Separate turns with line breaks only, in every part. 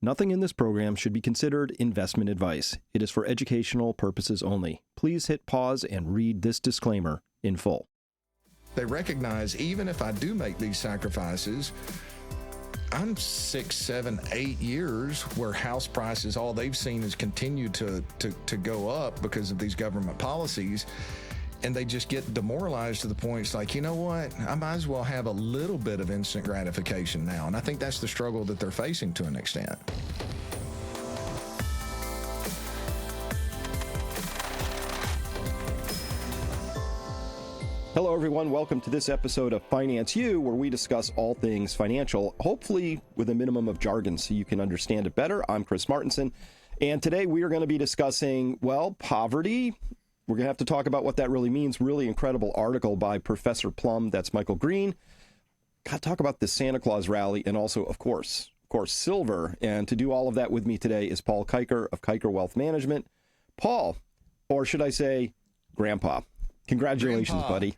Nothing in this program should be considered investment advice. It is for educational purposes only. Please hit pause and read this disclaimer in full.
They recognize even if I do make these sacrifices, I'm 6, 7, 8 years where house prices, all they've seen is continue to go up because of these government policies. And they just get demoralized to the point it's like, you know what, I might as well have a little bit of instant gratification now. And I think that's the struggle that they're facing to an extent.
Hello, everyone. Welcome to this episode of Finance U, where we discuss all things financial, hopefully with a minimum of jargon so you can understand it better. I'm Chris Martinson, and today we are going to be discussing, well, poverty. We're going to have to talk about what that really means. Really incredible article by Professor Plum. That's Michael Green. Got to talk about the Santa Claus rally and also, of course, silver. And to do all of that with me today is Paul Kiker of Kiker Wealth Management. Paul, or should I say Grandpa, congratulations,
Grandpa.
Buddy.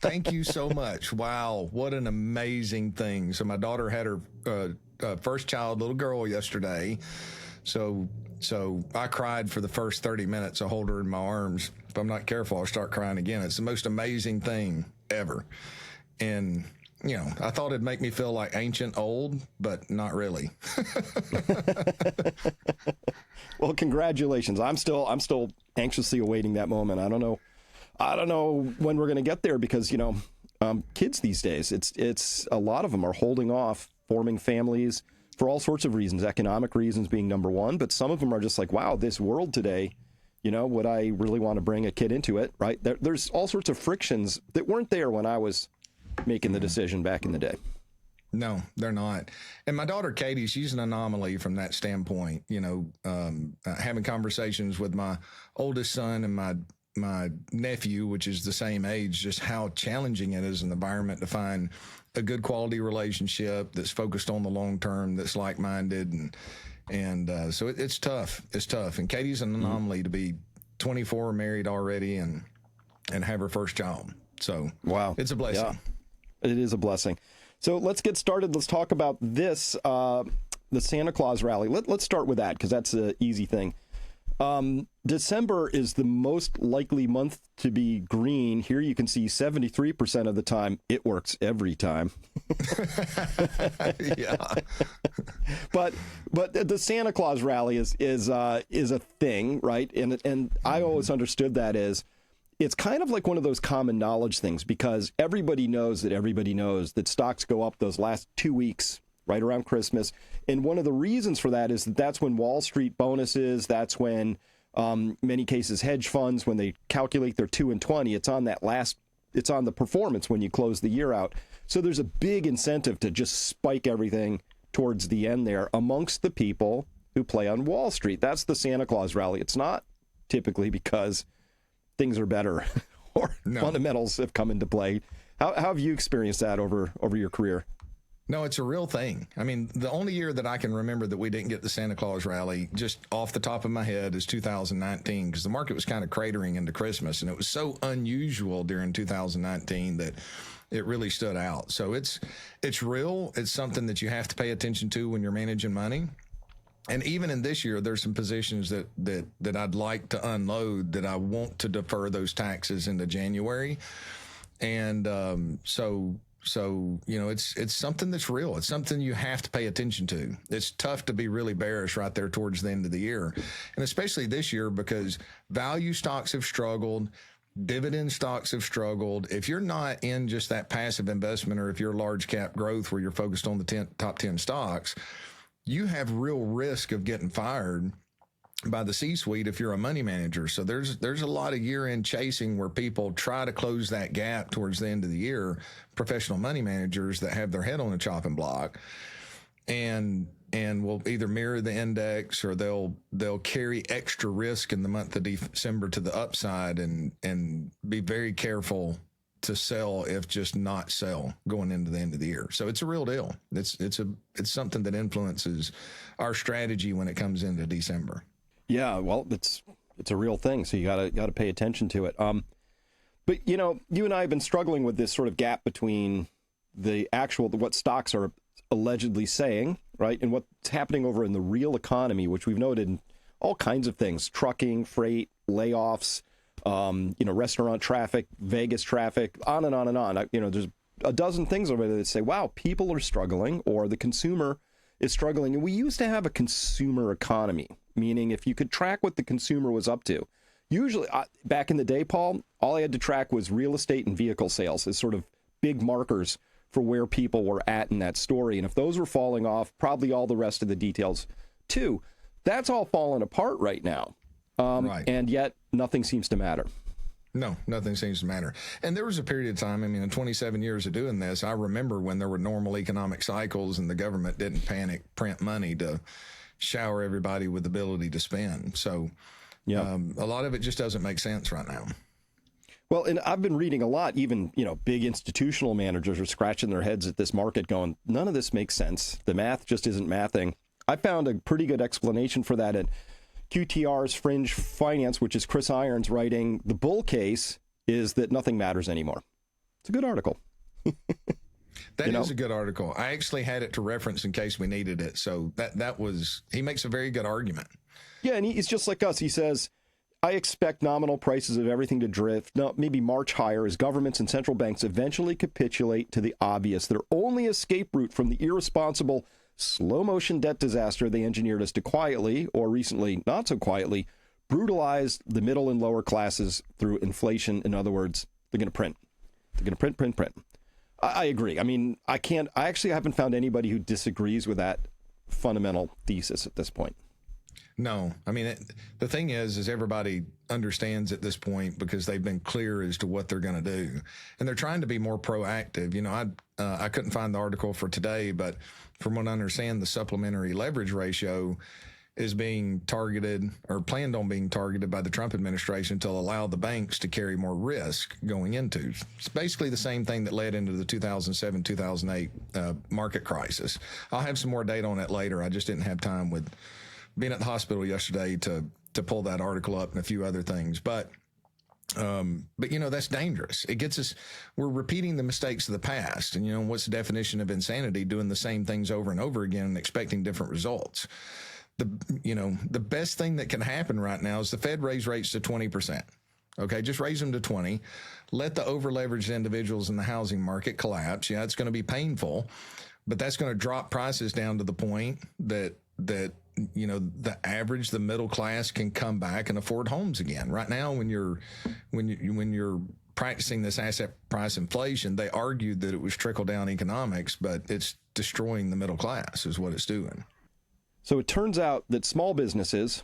Thank you so much. Wow, what an amazing thing. So my daughter had her first child, little girl, yesterday. So I cried for the first 30 minutes. I hold her in my arms. If I'm not careful, I'll start crying again. It's the most amazing thing ever. And, you know, I thought it'd make me feel like ancient old, but not really.
Well, congratulations. I'm still anxiously awaiting that moment. I don't know when we're going to get there because, you know, kids these days, it's a lot of them are holding off forming families for all sorts of reasons, economic reasons being number one. But some of them are just like, wow, this world today, you know, would I really want to bring a kid into it? Right. There's all sorts of frictions that weren't there when I was making the decision back in the day.
No, they're not. And my daughter, Katie, she's an anomaly from that standpoint. You know, having conversations with my oldest son and my nephew, which is the same age, just how challenging it is in the environment to find a good quality relationship that's focused on the long term, that's like-minded. And so it's tough. It's tough. And Katie's an anomaly to be 24, married already, and have her first child. So
wow,
it's a blessing.
Yeah, it is a blessing. So let's get started. Let's talk about this, the Santa Claus rally. Let's start with that because that's an easy thing. December is the most likely month to be green. Here you can see 73% of the time it works every time.
Yeah.
But the Santa Claus rally is a thing, right? And I always understood that as it's kind of like one of those common knowledge things because everybody knows that stocks go up those last 2 weeks right around Christmas. And one of the reasons for that is that that's when Wall Street bonuses, that's when many cases hedge funds, when they calculate their 2 and 20, it's on the performance when you close the year out. So there's a big incentive to just spike everything towards the end there amongst the people who play on Wall Street. That's the Santa Claus rally. It's not typically because things are better or fundamentals have come into play. How have you experienced that over your career?
No, it's a real thing. I mean, the only year that I can remember that we didn't get the Santa Claus rally, just off the top of my head, is 2019, because the market was kind of cratering into Christmas, and it was so unusual during 2019 that it really stood out. So it's real. It's something that you have to pay attention to when you're managing money. And even in this year, there's some positions that I'd like to unload that I want to defer those taxes into January. And So, you know, it's something that's real. It's something you have to pay attention to. It's tough to be really bearish right there towards the end of the year. And especially this year because value stocks have struggled. Dividend stocks have struggled. If you're not in just that passive investment or if you're large cap growth where you're focused on the top 10 stocks, you have real risk of getting fired by the C-suite if you're a money manager. So there's a lot of year-end chasing where people try to close that gap towards the end of the year, professional money managers that have their head on a chopping block and will either mirror the index or they'll carry extra risk in the month of December to the upside and be very careful to sell if just not sell going into the end of the year. So it's a real deal. It's something that influences our strategy when it comes into December. Yeah,
well, it's a real thing, so you gotta pay attention to it. But you know, you and I have been struggling with this sort of gap between what stocks are allegedly saying, right, and what's happening over in the real economy, which we've noted in all kinds of things, trucking, freight, layoffs, restaurant traffic, Vegas traffic, on and on and on. There's a dozen things over there that say, wow, people are struggling, or the consumer is struggling. And we used to have a consumer economy, meaning if you could track what the consumer was up to. Usually, back in the day, Paul, all I had to track was real estate and vehicle sales as sort of big markers for where people were at in that story. And if those were falling off, probably all the rest of the details too. That's all fallen apart right now.
Right.
And yet nothing seems to matter.
No, nothing seems to matter. And there was a period of time, in 27 years of doing this, I remember when there were normal economic cycles and the government didn't panic, print money to shower everybody with the ability to spend. So a lot of it just doesn't make sense right now.
Well, and I've been reading a lot, even, big institutional managers are scratching their heads at this market going, none of this makes sense. The math just isn't mathing. I found a pretty good explanation for that in QTR's Fringe Finance, which is Chris Irons writing, the bull case is that nothing matters anymore. It's a good article.
That is a good article. I actually had it to reference in case we needed it. So he makes a very good argument.
Yeah, and he's just like us. He says, I expect nominal prices of everything to drift, maybe march higher as governments and central banks eventually capitulate to the obvious. Their only escape route from the irresponsible slow-motion debt disaster they engineered us to quietly, or recently not so quietly, brutalize the middle and lower classes through inflation. In other words, they're going to print. They're going to print. I agree. I actually haven't found anybody who disagrees with that fundamental thesis at this point.
No, the thing is everybody understands at this point because they've been clear as to what they're going to do, and they're trying to be more proactive. I couldn't find the article for today, but from what I understand, the supplementary leverage ratio is being targeted or planned on being targeted by the Trump administration to allow the banks to carry more risk going into. It's basically the same thing that led into the 2007-2008 market crisis. I'll have some more data on it later. I just didn't have time with being at the hospital yesterday to pull that article up and a few other things. But that's dangerous. It gets us, we're repeating the mistakes of the past. And what's the definition of insanity? Doing the same things over and over again and expecting different results. The best thing that can happen right now is the Fed raise rates to 20%. Okay, just raise them to 20. Let the over-leveraged individuals in the housing market collapse. Yeah, it's going to be painful, but that's going to drop prices down to the point that the middle class can come back and afford homes again. Right now, when you're practicing this asset price inflation, they argued that it was trickle down economics, but it's destroying the middle class is what it's doing.
So it turns out that small businesses,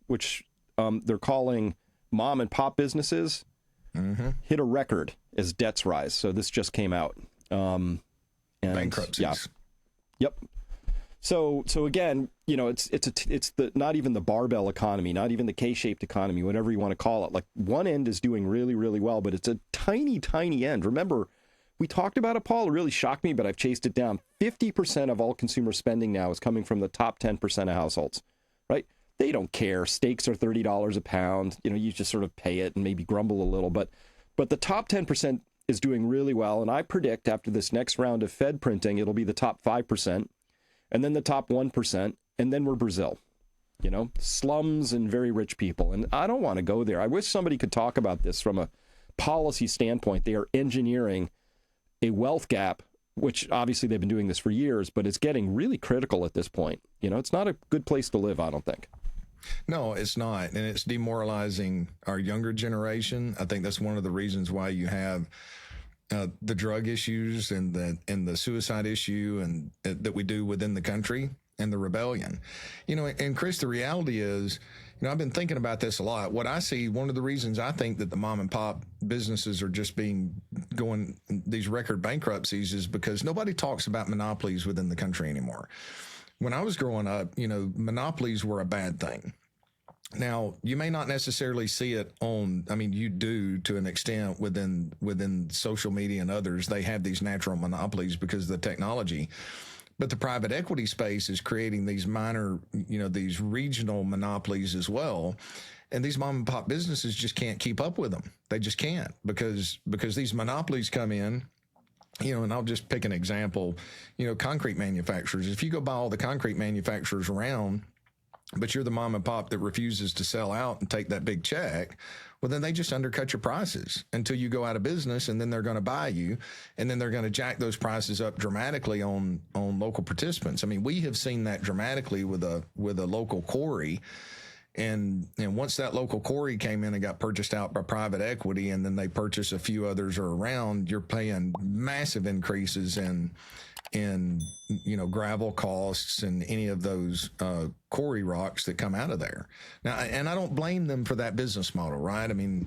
which they're calling mom and pop businesses, hit a record as debts rise. So this just came out.
Bankruptcies.
Yeah. Yep. So again, it's the not even the barbell economy, not even the K-shaped economy, whatever you want to call it. Like one end is doing really, really well, but it's a tiny, tiny end. Remember, we talked about it, Paul. It really shocked me, but I've chased it down. 50% of all consumer spending now is coming from the top 10% of households, right? They don't care. Steaks are $30 a pound. You just sort of pay it and maybe grumble a little, but the top 10% is doing really well. And I predict after this next round of Fed printing, it'll be the top 5%. And then the top 1%, and then we're Brazil, slums and very rich people. And I don't want to go there. I wish somebody could talk about this from a policy standpoint. They are engineering a wealth gap, which obviously they've been doing this for years, but it's getting really critical at this point. It's not a good place to live, I don't think.
No, it's not. And it's demoralizing our younger generation. I think that's one of the reasons why you have the drug issues and the suicide issue and that we do within the country and the rebellion. And Chris, the reality is, I've been thinking about this a lot. What I see, one of the reasons I think that the mom and pop businesses are just going these record bankruptcies is because nobody talks about monopolies within the country anymore. When I was growing up, monopolies were a bad thing. Now, you may not necessarily see it you do to an extent within social media and others. They have these natural monopolies because of the technology. But the private equity space is creating these minor, these regional monopolies as well. And these mom and pop businesses just can't keep up with them. They just can't because these monopolies come in and I'll just pick an example, concrete manufacturers. If you go buy all the concrete manufacturers around, but you're the mom and pop that refuses to sell out and take that big check, well, then they just undercut your prices until you go out of business, and then they're going to buy you, and then they're going to jack those prices up dramatically on local participants. I mean, we have seen that dramatically with a local quarry. And once that local quarry came in and got purchased out by private equity, and then they purchase a few others around, you're paying massive increases in gravel costs and any of those quarry rocks that come out of there. Now, and I don't blame them for that business model, right? I mean,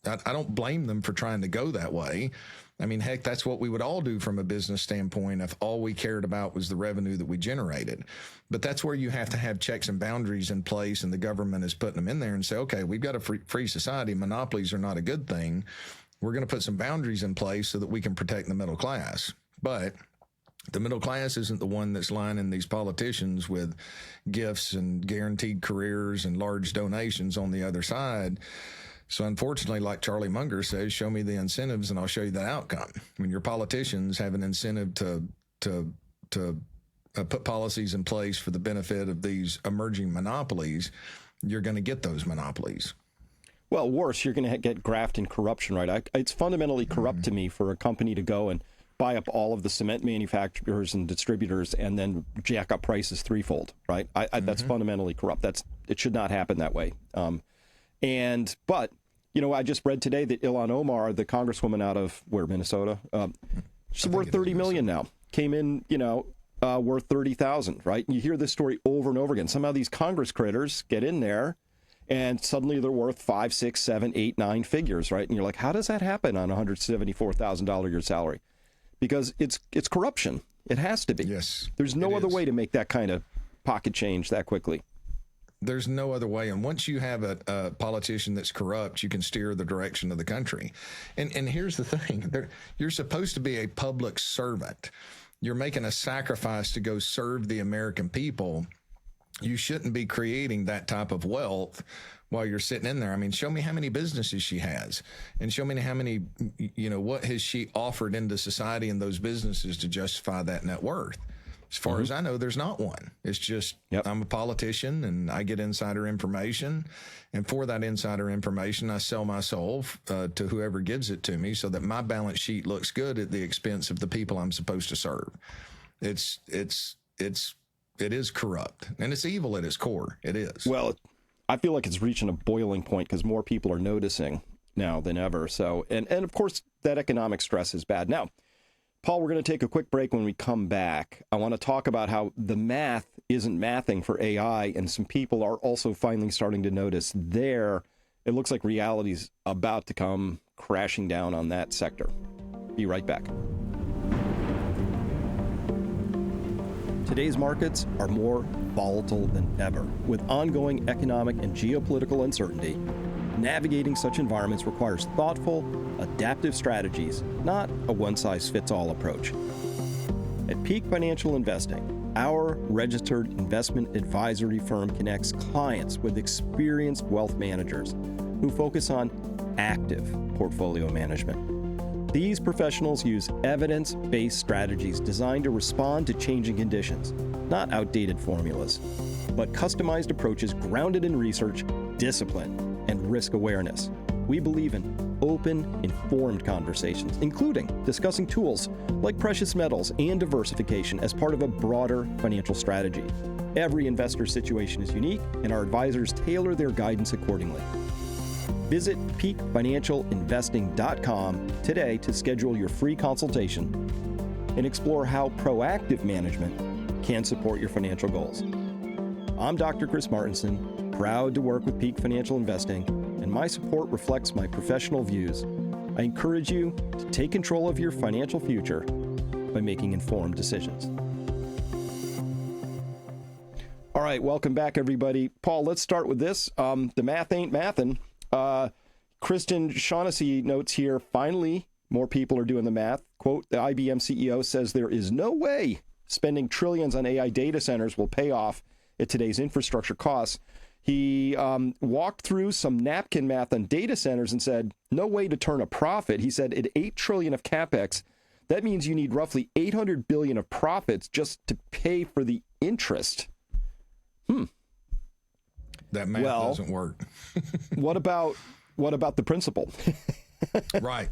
I don't blame them for trying to go that way. I mean, heck, that's what we would all do from a business standpoint if all we cared about was the revenue that we generated. But that's where you have to have checks and boundaries in place, and the government is putting them in there and say, okay, we've got a free society. Monopolies are not a good thing. We're going to put some boundaries in place so that we can protect the middle class. But the middle class isn't the one that's lining these politicians with gifts and guaranteed careers and large donations on the other side. So unfortunately, like Charlie Munger says, show me the incentives and I'll show you the outcome. When your politicians have an incentive to put policies in place for the benefit of these emerging monopolies, you're going to get those monopolies.
Well, worse, you're going to get graft and corruption, right? It's fundamentally corrupt to me for a company to go and buy up all of the cement manufacturers and distributors and then jack up prices threefold, right? That's fundamentally corrupt. It should not happen that way. But I just read today that Ilhan Omar, the congresswoman out of Minnesota, she's worth $30 million now. Came in, worth $30,000, right? And you hear this story over and over again. Somehow these Congress critters get in there, and suddenly they're worth 5, 6, 7, 8, 9 figures, right? And you're like, how does that happen on a $174,000 a year salary? Because it's corruption. It has to be.
Yes.
There's no other way to make that kind of pocket change that quickly.
There's no other way. And once you have a politician that's corrupt, you can steer the direction of the country. And here's the thing. You're supposed to be a public servant. You're making a sacrifice to go serve the American people. You shouldn't be creating that type of wealth while you're sitting in there. I mean, show me how many businesses she has, and show me how many, what has she offered into society and those businesses to justify that net worth. As far as I know, there's not one. It's just, I'm a politician and I get insider information. And for that insider information, I sell my soul to whoever gives it to me so that my balance sheet looks good at the expense of the people I'm supposed to serve. It is corrupt, and it's evil at its core. It is.
Well, I feel like it's reaching a boiling point because more people are noticing now than ever. So, and of course, that economic stress is bad. Now, Paul, we're going to take a quick break. When we come back, I want to talk about how the math isn't mathing for AI, and some people are also finally starting to notice there. It looks like reality's about to come crashing down on that sector. Be right back. Today's markets are more volatile than ever. With ongoing economic and geopolitical uncertainty, navigating such environments requires thoughtful, adaptive strategies, not a one-size-fits-all approach. At Peak Financial Investing, our registered investment advisory firm connects clients with experienced wealth managers who focus on active portfolio management. These professionals use evidence-based strategies designed to respond to changing conditions, not outdated formulas, but customized approaches grounded in research, discipline, and risk awareness. We believe in open, informed conversations, including discussing tools like precious metals and diversification as part of a broader financial strategy. Every investor situation is unique, and our advisors tailor their guidance accordingly. Visit peakfinancialinvesting.com today to schedule your free consultation and explore how proactive management can support your financial goals. I'm Dr. Chris Martinson, proud to work with Peak Financial Investing, and my support reflects my professional views. I encourage you to take control of your financial future by making informed decisions. All right, welcome back, everybody. Paul, let's start with this. The math ain't mathin'. Kristen Shaughnessy notes here, finally, more people are doing the math. Quote, the IBM CEO says there is no way spending trillions on AI data centers will pay off at today's infrastructure costs. He walked through some napkin math on data centers and said, no way to turn a profit. He said at $8 trillion of CapEx, That means you need roughly 800 billion of profits just to pay for the interest.
That math doesn't work.
what about the principal?
Right.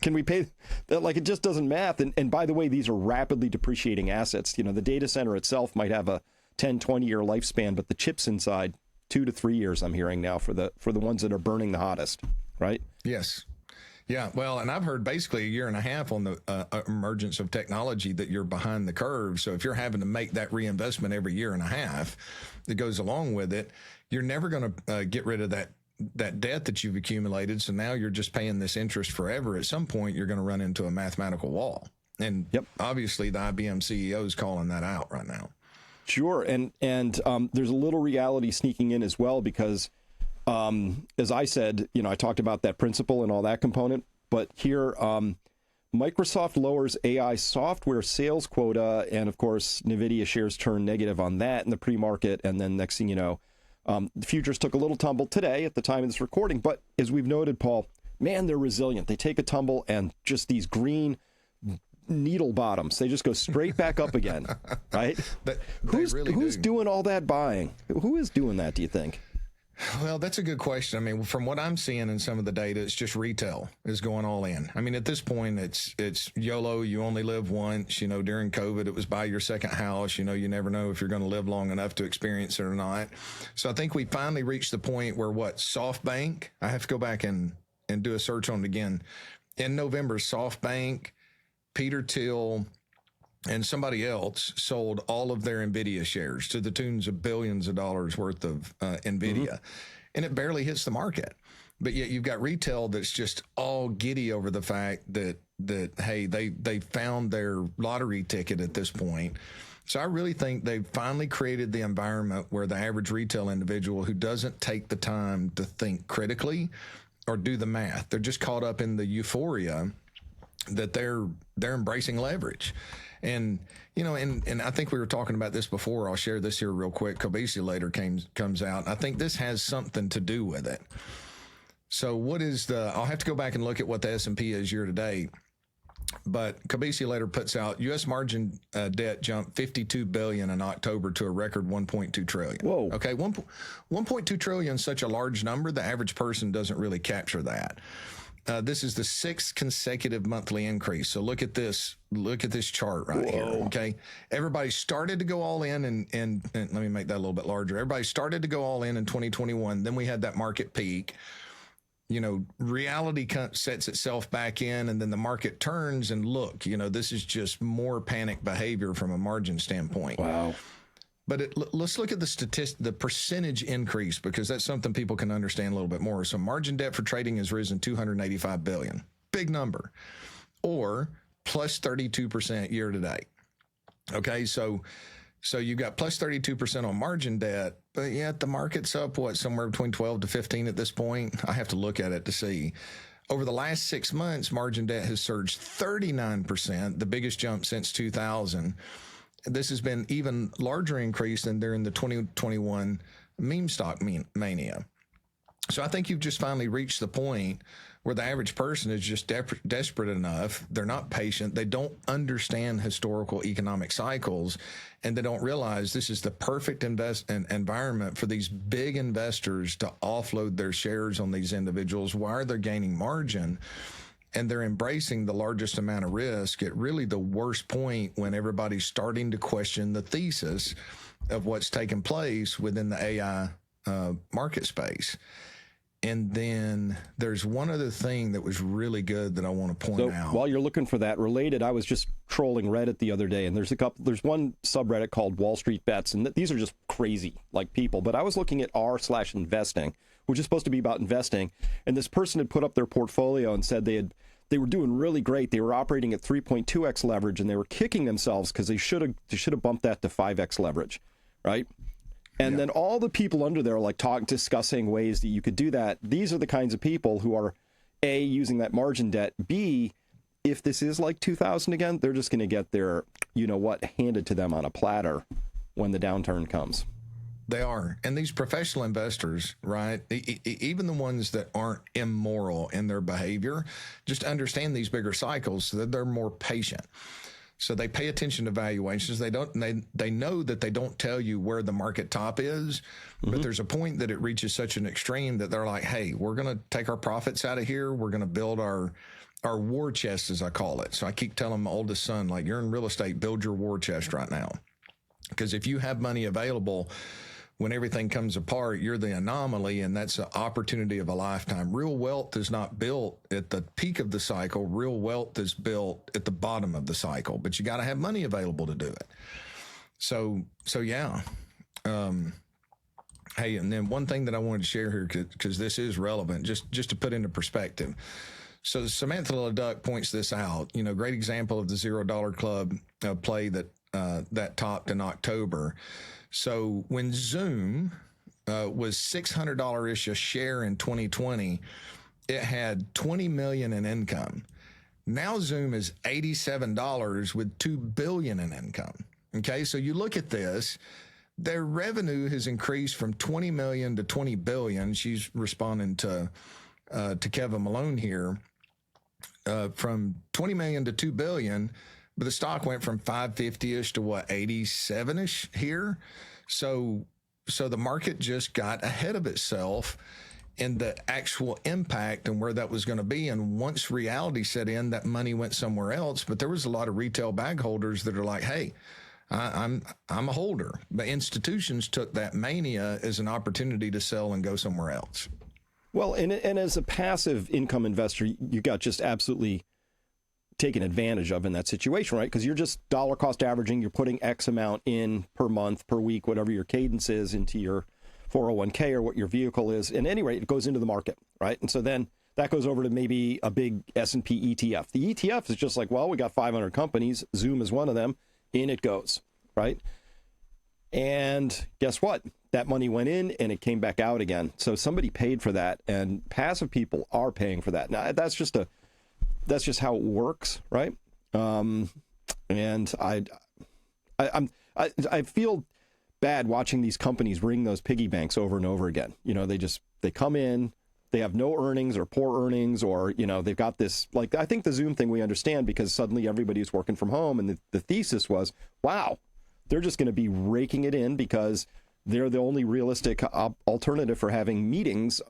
Can we pay that? Like, it just doesn't math. And by the way, these are rapidly depreciating assets. You know, the data center itself might have a 10, 20-year lifespan, but the chips inside, 2 to 3 years, I'm hearing now, for the ones that are burning the hottest, right?
Yes. Yeah, well, and I've heard basically a year and a half on the emergence of technology that you're behind the curve. So if you're having to make that reinvestment every year and a half that goes along with it, you're never going to get rid of that debt that you've accumulated. So now you're just paying this interest forever. At some point, you're going to run into a mathematical wall. And obviously the IBM CEO is calling that out right now.
Sure. And there's a little reality sneaking in as well, because as I said, you know, I talked about that principle and all that component, but here, Microsoft lowers AI software sales quota, and of course, NVIDIA shares turn negative on that in the pre-market, and then next thing you know, the futures took a little tumble today at the time of this recording, but as we've noted, Paul, man, they're resilient. They take a tumble, and just these green needle bottoms, they just go straight back up again, right? Who's doing all that buying? Who is doing that, do you think?
Well, that's a good question. I mean, from what I'm seeing in some of the data, it's just retail is going all in. I mean, at this point, it's YOLO. You only live once. You know, during COVID, it was buy your second house. You know, you never know if you're going to live long enough to experience it or not. So I think we finally reached the point where SoftBank, I have to go back and do a search on it again. In November, SoftBank, Peter Thiel, and somebody else sold all of their NVIDIA shares to the tunes of billions of dollars worth of NVIDIA. And it barely hits the market. But yet you've got retail that's just all giddy over the fact that hey, they found their lottery ticket at this point. So I really think they've finally created the environment where the average retail individual who doesn't take the time to think critically or do the math, they're just caught up in the euphoria that they're embracing leverage. And, you know, and I think we were talking about this before. I'll share this here real quick. Later comes out. I think this has something to do with it. So I'll have to go back and look at what the S&P is year to date. But later puts out U.S. margin debt jumped $52 billion in October to a record $1.2 trillion.
Whoa.
Okay, 1.2 trillion is such a large number. The average person doesn't really capture that. This is the 6th consecutive monthly increase. So look at this chart right here. Okay. Everybody started to go all in and let me make that a little bit larger. Everybody started to go all in 2021. Then we had that market peak. You know, reality sets itself back in, and then the market turns, and look, you know, this is just more panic behavior from a margin standpoint.
Wow.
But let's look at the percentage increase, because that's something people can understand a little bit more. So margin debt for trading has risen $285 billion. Big number. Or plus 32% year to date. Okay, so you've got plus 32% on margin debt, but yet the market's up, somewhere between 12 to 15 at this point? I have to look at it to see. Over the last 6 months, margin debt has surged 39%, the biggest jump since 2000. This has been even larger increase than during the 2021 meme stock mania. So I think you've just finally reached the point where the average person is just desperate enough. They're not patient. They don't understand historical economic cycles, and they don't realize this is the perfect environment for these big investors to offload their shares on these individuals while they're gaining margin. And they're embracing the largest amount of risk at really the worst point, when everybody's starting to question the thesis of what's taking place within the AI market space. And then there's one other thing that was really good that I want to point out.
While you're looking for that related, I was just trolling Reddit the other day, and there's one subreddit called Wall Street Bets, and these are just crazy like people. But I was looking at r/investing, which is supposed to be about investing, and this person had put up their portfolio and said they were doing really great. They were operating at 3.2x leverage, and they were kicking themselves because they should have bumped that to 5x leverage, right? And then all the people under there like discussing ways that you could do that. These are the kinds of people who are A, using that margin debt, B, if this is like 2000 again, they're just going to get their, you know what, handed to them on a platter when the downturn comes.
They are. And these professional investors, right, even the ones that aren't immoral in their behavior, just understand these bigger cycles so that they're more patient. So they pay attention to valuations. They know that they don't tell you where the market top is, but there's a point that it reaches such an extreme that they're like, hey, we're going to take our profits out of here. We're going to build our war chest, as I call it. So I keep telling my oldest son, like, you're in real estate, build your war chest right now. Because if you have money available when everything comes apart, you're the anomaly, and that's an opportunity of a lifetime. Real wealth is not built at the peak of the cycle. Real wealth is built at the bottom of the cycle, but you got to have money available to do it. So yeah. Hey, and then one thing that I wanted to share here, because this is relevant, just to put into perspective. So Samantha LeDuc points this out. You know, great example of the $0 club play that topped in October. So when Zoom was $600-ish a share in 2020, it had $20 million in income. Now Zoom is $87 with $2 billion in income. Okay, so you look at this, their revenue has increased from 20 million to 20 billion. She's responding to Kevin Malone here, from 20 million to 2 billion. But the stock went from 550-ish to 87-ish here. So the market just got ahead of itself in the actual impact and where that was going to be. And once reality set in, that money went somewhere else. But there was a lot of retail bag holders that are like, hey, I'm a holder. But institutions took that mania as an opportunity to sell and go somewhere else.
Well, and as a passive income investor, you got just absolutely taken advantage of in that situation, right? Because you're just dollar cost averaging, you're putting X amount in per month, per week, whatever your cadence is into your 401k or what your vehicle is. And at any rate, it goes into the market, right? And so then that goes over to maybe a big S&P ETF. The ETF is just like, well, we got 500 companies. Zoom is one of them. In it goes, right? And guess what? That money went in and it came back out again. So somebody paid for that, and passive people are paying for that. Now, that's just how it works, right? And I feel bad watching these companies ring those piggy banks over and over again. You know, they come in, they have no earnings or poor earnings, or, you know, they've got this, like, I think the Zoom thing we understand because suddenly everybody's working from home, and the thesis was, wow, they're just going to be raking it in because they're the only realistic alternative for having meetings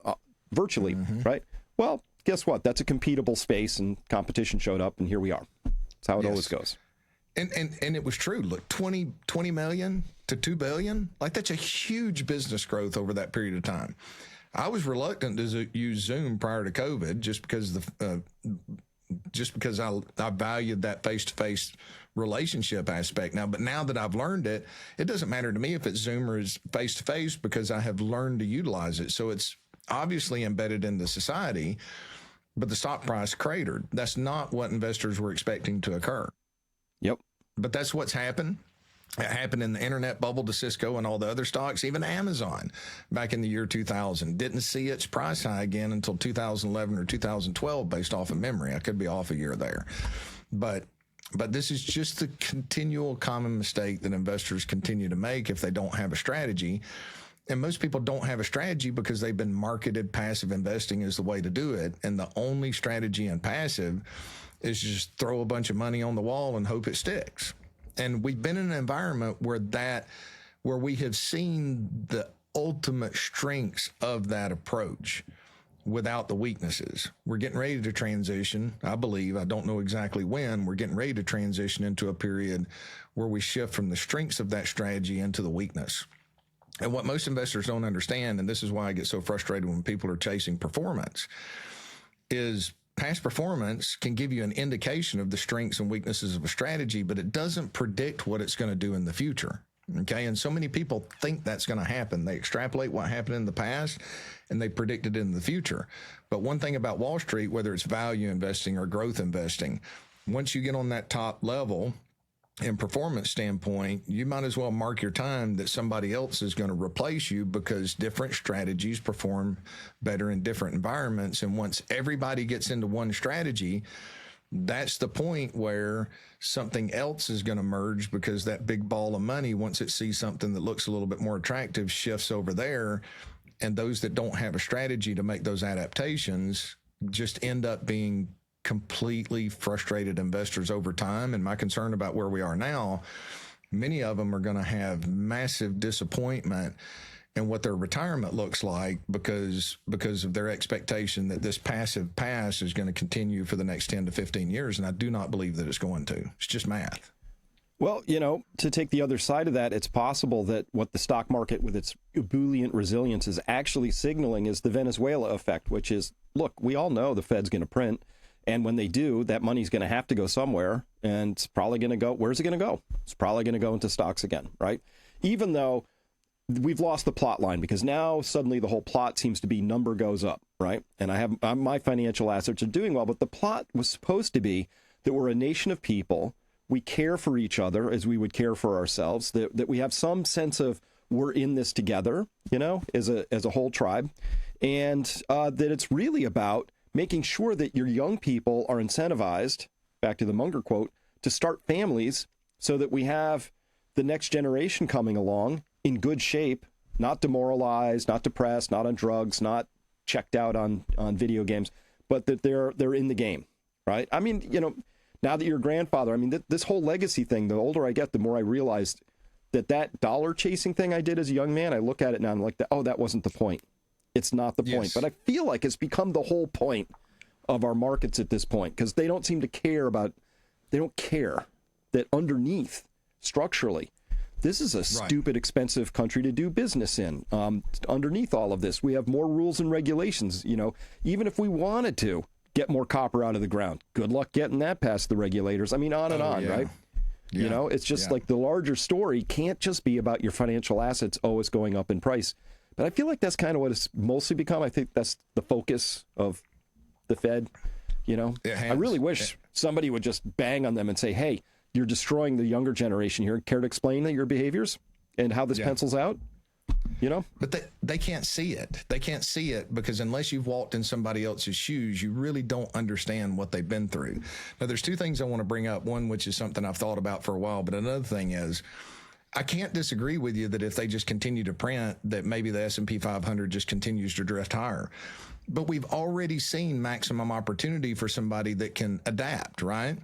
virtually, right? Well, guess what? That's a competable space, and competition showed up, and here we are. That's how it always goes.
And it was true. Look, 20 million to 2 billion, like, that's a huge business growth over that period of time. I was reluctant to use Zoom prior to COVID just because I valued that face-to-face relationship aspect now. But now that I've learned it, it doesn't matter to me if it's Zoom or it's face-to-face because I have learned to utilize it. So it's obviously embedded in the society, but the stock price cratered. That's not what investors were expecting to occur.
Yep.
But that's what's happened. It happened in the internet bubble to Cisco and all the other stocks. Even Amazon back in the year 2000 didn't see its price high again until 2011 or 2012 based off of memory. I could be off a year there. But this is just the continual common mistake that investors continue to make if they don't have a strategy. And most people don't have a strategy because they've been marketed passive investing as the way to do it. And the only strategy in passive is just throw a bunch of money on the wall and hope it sticks. And we've been in an environment where we have seen the ultimate strengths of that approach without the weaknesses. We're getting ready to transition, I believe, I don't know exactly when, we're getting ready to transition into a period where we shift from the strengths of that strategy into the weakness. And what most investors don't understand, and this is why I get so frustrated when people are chasing performance, is past performance can give you an indication of the strengths and weaknesses of a strategy, but it doesn't predict what it's going to do in the future. Okay. And so many people think that's going to happen. They extrapolate what happened in the past and they predict it in the future. But one thing about Wall Street, whether it's value investing or growth investing, once you get on that top level in performance standpoint, you might as well mark your time that somebody else is going to replace you because different strategies perform better in different environments. And once everybody gets into one strategy, that's the point where something else is going to merge, because that big ball of money, once it sees something that looks a little bit more attractive, shifts over there. And those that don't have a strategy to make those adaptations just end up being completely frustrated investors over time. And my concern about where we are now, many of them are going to have massive disappointment in what their retirement looks like because of their expectation that this passive pass is going to continue for the next 10 to 15 years. And I do not believe that it's going to. It's just math.
Well, to take the other side of that, it's possible that what the stock market with its ebullient resilience is actually signaling is the Venezuela effect, which is, look, we all know the Fed's going to print. And when they do, that money's going to have to go somewhere. And it's probably going to go, where's it going to go? It's probably going to go into stocks again, right? Even though we've lost the plot line, because now suddenly the whole plot seems to be number goes up, right? And my financial assets are doing well, but the plot was supposed to be that we're a nation of people. We care for each other as we would care for ourselves, that we have some sense of we're in this together, as a whole tribe, and that it's really about making sure that your young people are incentivized, back to the Munger quote, to start families so that we have the next generation coming along in good shape, not demoralized, not depressed, not on drugs, not checked out on video games, but that they're in the game, right? I mean, now that you're a grandfather, I mean, this whole legacy thing, the older I get, the more I realized that dollar chasing thing I did as a young man, I look at it now and I'm like, oh, that wasn't the point. It's not the point.
Yes.
But I feel like it's become the whole point of our markets at this point, because they don't seem to care they don't care that underneath, structurally, this is a stupid, expensive country to do business in. Underneath all of this, we have more rules and regulations. Even if we wanted to get more copper out of the ground, good luck getting that past the regulators. I mean, on and on, right? Yeah. It's just like the larger story can't just be about your financial assets always going up in price. But I feel like that's kind of what it's mostly become. I think that's the focus of the Fed. I really wish somebody would just bang on them and say, hey, you're destroying the younger generation here. Care to explain your behaviors and how this pencils out?
But they can't see it. They can't see it because unless you've walked in somebody else's shoes, you really don't understand what they've been through. Now, there's two things I want to bring up. One, which is something I've thought about for a while, but another thing is I can't disagree with you that if they just continue to print, that maybe the S&P 500 just continues to drift higher. But we've already seen maximum opportunity for somebody that can adapt, right?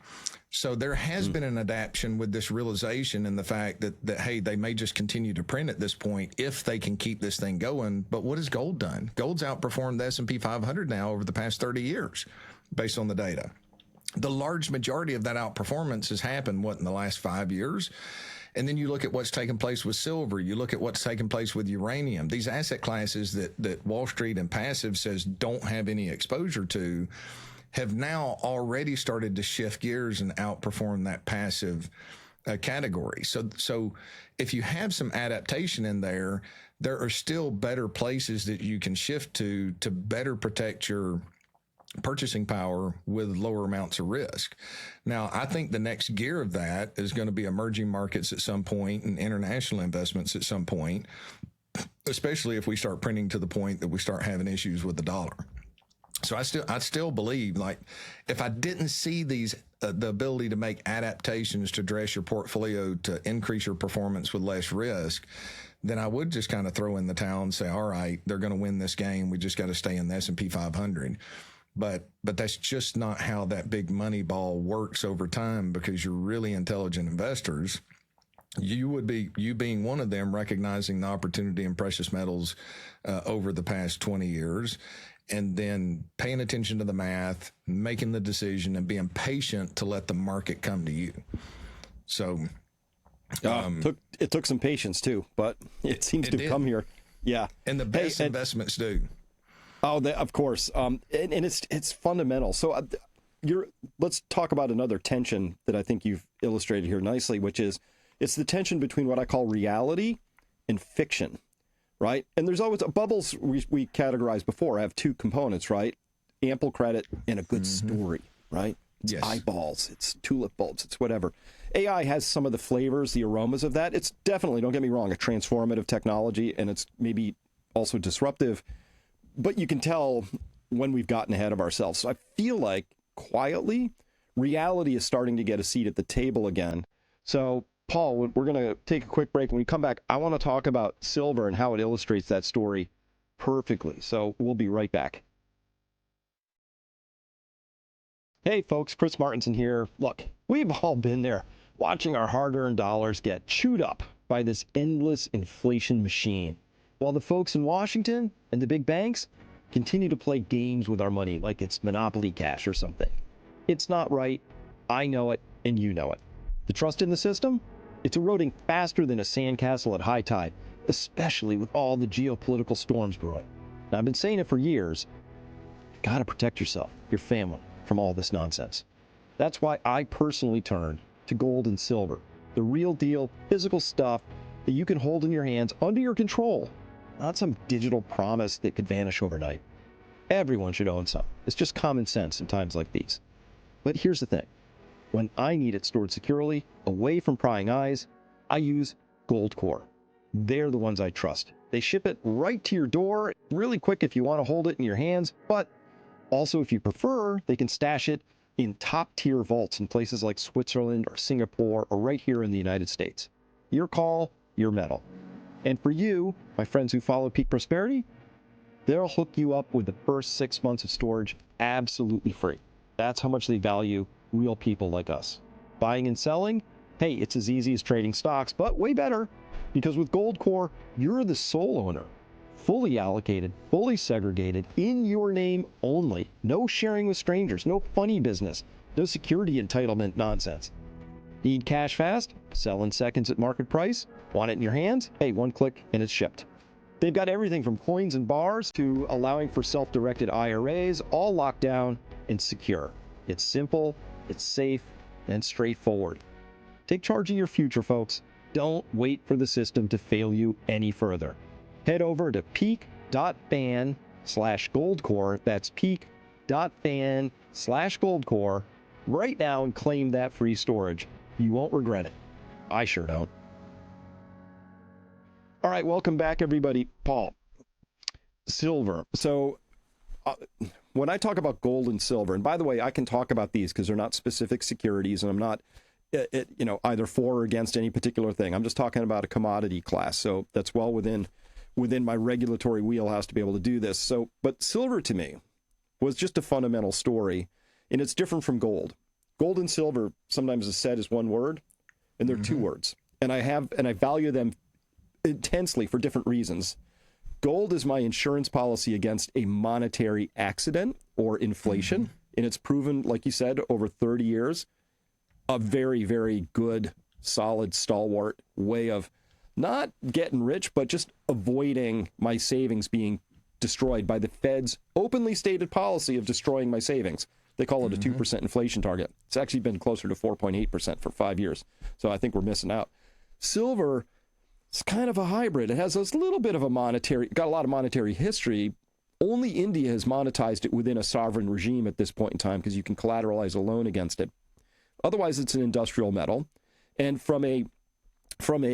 So there has been an adaptation with this realization and the fact that, hey, they may just continue to print at this point if they can keep this thing going. But what has gold done? Gold's outperformed the S&P 500 now over the past 30 years based on the data. The large majority of that outperformance has happened, in the last 5 years? And then you look at what's taken place with silver. You look at what's taken place with uranium. These asset classes that Wall Street and passive says don't have any exposure to have now already started to shift gears and outperform that passive category. So if you have some adaptation in there, there are still better places that you can shift to better protect your purchasing power with lower amounts of risk. Now, I think the next gear of that is going to be emerging markets at some point and international investments at some point, especially if we start printing to the point that we start having issues with the dollar. So I still believe, like, if I didn't see these the ability to make adaptations to dress your portfolio to increase your performance with less risk, then I would just kind of throw in the towel and say, all right, they're going to win this game. We just got to stay in the S&P 500. But that's just not how that big money ball works over time, because you're really intelligent investors. You being one of them, recognizing the opportunity in precious metals over the past 20 years, and then paying attention to the math, making the decision, and being patient to let the market come to you. So
it took some patience too, but it seems to come here. Yeah.
And the best investments do.
Oh, of course. And it's fundamental. So let's talk about another tension that I think you've illustrated here nicely, which is it's the tension between what I call reality and fiction, right? And there's always bubbles we categorized before have two components, right? Ample credit and a good story, right? It's eyeballs, it's tulip bulbs, it's whatever. AI has some of the flavors, the aromas of that. It's definitely, don't get me wrong, a transformative technology, and it's maybe also disruptive. But you can tell when we've gotten ahead of ourselves. So I feel like quietly, reality is starting to get a seat at the table again. So, Paul, we're going to take a quick break. When we come back, I want to talk about silver and how it illustrates that story perfectly. So we'll be right back. Hey, folks, Chris Martinson here. Look, we've all been there, watching our hard-earned dollars get chewed up by this endless inflation machine, while the folks in Washington and the big banks continue to play games with our money like it's Monopoly cash or something. It's not right. I know it, and you know it. The trust in the system? It's eroding faster than a sandcastle at high tide, especially with all the geopolitical storms brewing. Now, I've been saying it for years. You've got to protect yourself, your family, from all this nonsense. That's why I personally turned to gold and silver, the real deal, physical stuff that you can hold in your hands under your control, not some digital promise that could vanish overnight. Everyone should own some. It's just common sense in times like these. But here's the thing. When I need it stored securely, away from prying eyes, I use Gold Core. They're the ones I trust. They ship it right to your door, really quick if you want to hold it in your hands, but also if you prefer, they can stash it in top-tier vaults in places like Switzerland or Singapore or right here in the United States. Your call, your metal. And for you, my friends who follow Peak Prosperity, they'll hook you up with the first 6 months of storage absolutely free. That's how much they value real people like us. Buying and selling? Hey, it's as easy as trading stocks, but way better, because with Gold Core, you're the sole owner. Fully allocated, fully segregated, in your name only. No sharing with strangers, no funny business, no security entitlement nonsense. Need cash fast? Sell in seconds at market price? Want it in your hands? Hey, one click and it's shipped. They've got everything from coins and bars to allowing for self-directed IRAs, all locked down and secure. It's simple, it's safe, and straightforward. Take charge of your future, folks. Don't wait for the system to fail you any further. Head over to peak.fan/goldcore. That's peak.fan/goldcore right now and claim that free storage. You won't regret it. I sure don't. All right, welcome back, everybody. Paul, silver. So when I talk about gold and silver, and by the way, I can talk about these because they're not specific securities, and I'm not either for or against any particular thing. I'm just talking about a commodity class. So that's well within my regulatory wheelhouse to be able to do this. So, but silver to me was just a fundamental story, and it's different from gold. Gold and silver sometimes is said as one word, and they're two words. And I value them intensely for different reasons. Gold is my insurance policy against a monetary accident or inflation, and it's proven, like you said, over 30 years, a very, very good, solid, stalwart way of not getting rich, but just avoiding my savings being destroyed by the Fed's openly stated policy of destroying my savings. They call it a 2% inflation target. It's actually been closer to 4.8% for 5 years. So I think we're missing out. Silver, it's kind of a hybrid. It has a little bit of got a lot of monetary history. Only India has monetized it within a sovereign regime at this point in time because you can collateralize a loan against it. Otherwise, it's an industrial metal. And from a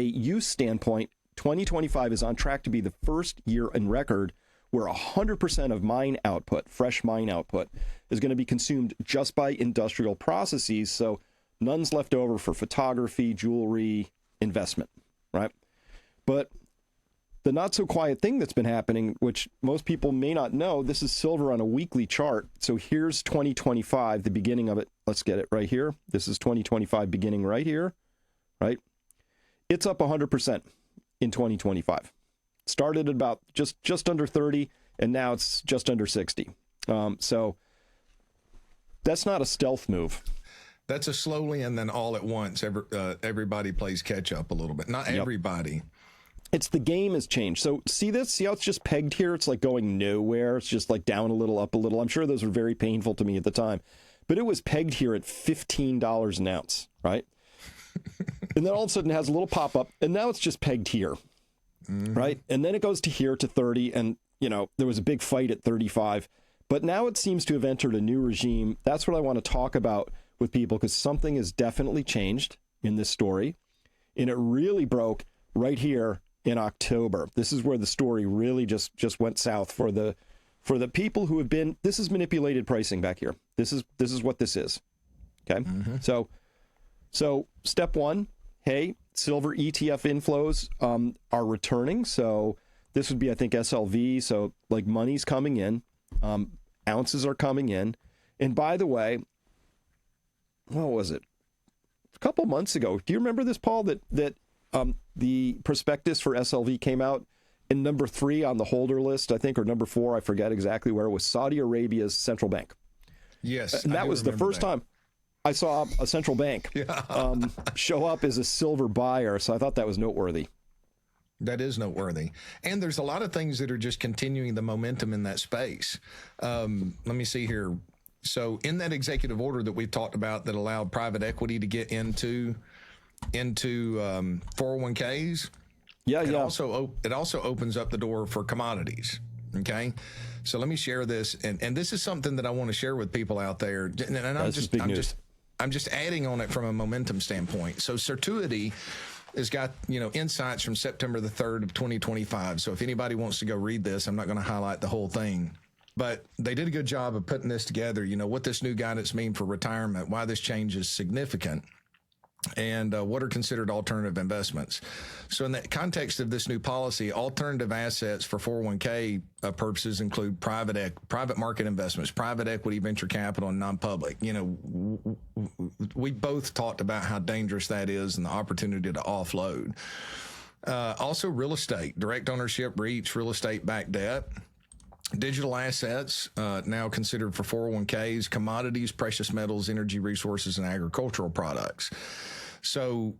use standpoint, 2025 is on track to be the first year in record where 100% of mine output, fresh mine output, is going to be consumed just by industrial processes. So none's left over for photography, jewelry, investment, right? But the not so quiet thing that's been happening, which most people may not know, this is silver on a weekly chart. So here's 2025, the beginning of it. Let's get it right here. This is 2025 beginning right here, right? It's up 100% in 2025. Started at about just under 30, and now it's just under 60. So that's not a stealth move.
That's a slowly and then all at once. Everybody plays catch up a little bit. Not everybody.
It's the game has changed. So see this? See how it's just pegged here? It's like going nowhere. It's just like down a little, up a little. I'm sure those were very painful to me at the time. But it was pegged here at $15 an ounce, right? And then all of a sudden it has a little pop-up, and now it's just pegged here, right? And then it goes to here to 30, and, there was a big fight at 35. But now it seems to have entered a new regime. That's what I want to talk about with people, because something has definitely changed in this story. And it really broke right here in October. This is where the story really just went south for the people who have been. This is manipulated pricing back here. This is what this is. Okay. So step one, hey, silver ETF inflows are returning. So this would be, I think, SLV. So like money's coming in, ounces are coming in. And by the way, what was it? A couple months ago, do you remember this, Paul, that the prospectus for SLV came out, and number 3 on the holder list, I think, or number 4, I forget exactly where, was Saudi Arabia's central bank.
Yes.
And that was the first time I saw a central bank show up as a silver buyer. So I thought that was noteworthy.
That is noteworthy. And there's a lot of things that are just continuing the momentum in that space. Let me see here. So in that executive order that we've talked about that allowed private equity to get into 401ks, it also opens up the door for commodities. Okay. So let me share this. And this is something that I want to share with people out there. And I'm just adding on it from a momentum standpoint. So Certuity has got, insights from September the 3rd of 2025. So if anybody wants to go read this, I'm not going to highlight the whole thing. But they did a good job of putting this together, what this new guidance means for retirement, why this change is significant, and what are considered alternative investments. So in the context of this new policy, alternative assets for 401k purposes include private market investments, private equity, venture capital, and non-public. We both talked about how dangerous that is and the opportunity to offload. Also real estate, direct ownership, REITs, real estate-backed debt. Digital assets, now considered for 401ks, commodities, precious metals, energy resources, and agricultural products. So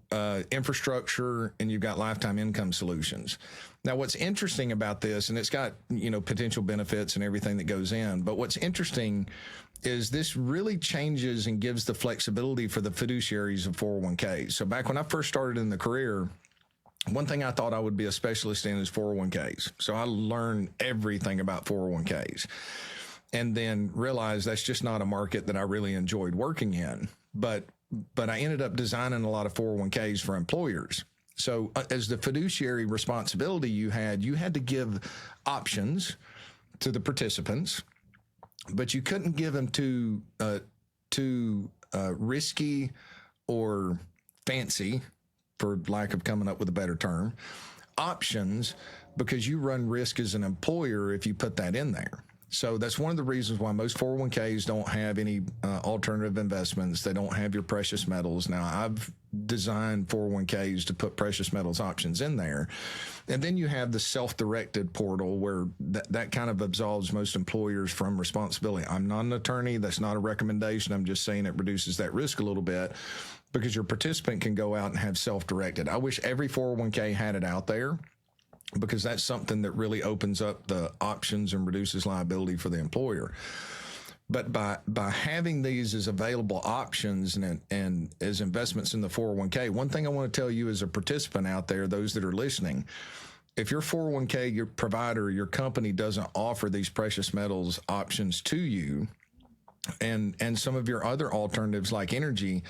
infrastructure, and you've got lifetime income solutions. Now, what's interesting about this, and it's got, potential benefits and everything that goes in, but what's interesting is this really changes and gives the flexibility for the fiduciaries of 401ks. So back when I first started in the career, one thing I thought I would be a specialist in is 401ks. So I learned everything about 401ks and then realized that's just not a market that I really enjoyed working in. But I ended up designing a lot of 401ks for employers. So as the fiduciary responsibility you had to give options to the participants, but you couldn't give them too risky or fancy, for lack of coming up with a better term, options, because you run risk as an employer if you put that in there. So that's one of the reasons why most 401ks don't have any alternative investments. They don't have your precious metals. Now, I've designed 401ks to put precious metals options in there. And then you have the self-directed portal where that kind of absolves most employers from responsibility. I'm not an attorney. That's not a recommendation. I'm just saying it reduces that risk a little bit, because your participant can go out and have self-directed. I wish every 401k had it out there, because that's something that really opens up the options and reduces liability for the employer. But by having these as available options and as investments in the 401k, one thing I want to tell you as a participant out there, those that are listening, if your 401k, your provider, your company doesn't offer these precious metals options to you, and some of your other alternatives like energy,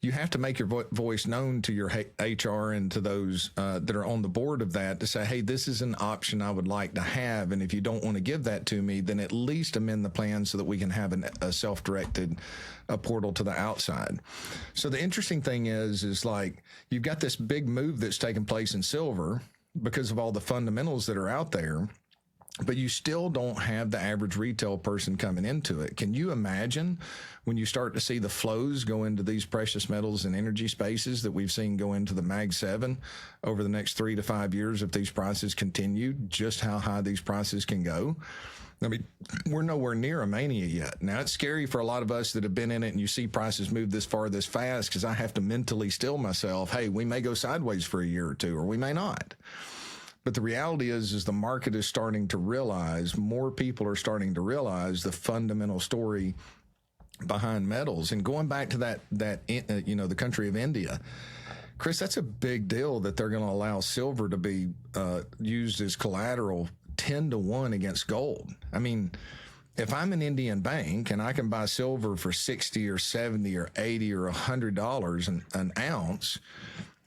you have to make your voice known to your HR and to those that are on the board of that to say, hey, this is an option I would like to have. And if you don't want to give that to me, then at least amend the plan so that we can have a self-directed portal to the outside. So the interesting thing is like you've got this big move that's taking place in silver because of all the fundamentals that are out there, but you still don't have the average retail person coming into it. Can you imagine when you start to see the flows go into these precious metals and energy spaces that we've seen go into the Mag 7 over the next 3 to 5 years, if these prices continue, just how high these prices can go? I mean, we're nowhere near a mania yet. Now, it's scary for a lot of us that have been in it and you see prices move this far, this fast, because I have to mentally still myself, hey, we may go sideways for a year or two, or we may not. But the reality is the market is starting to realize, more people are starting to realize the fundamental story behind metals. And going back to that the country of India, Chris, that's a big deal that they're going to allow silver to be used as collateral 10-1 against gold. I mean, if I'm an Indian bank and I can buy silver for $60 or $70 or $80 or $100 an ounce,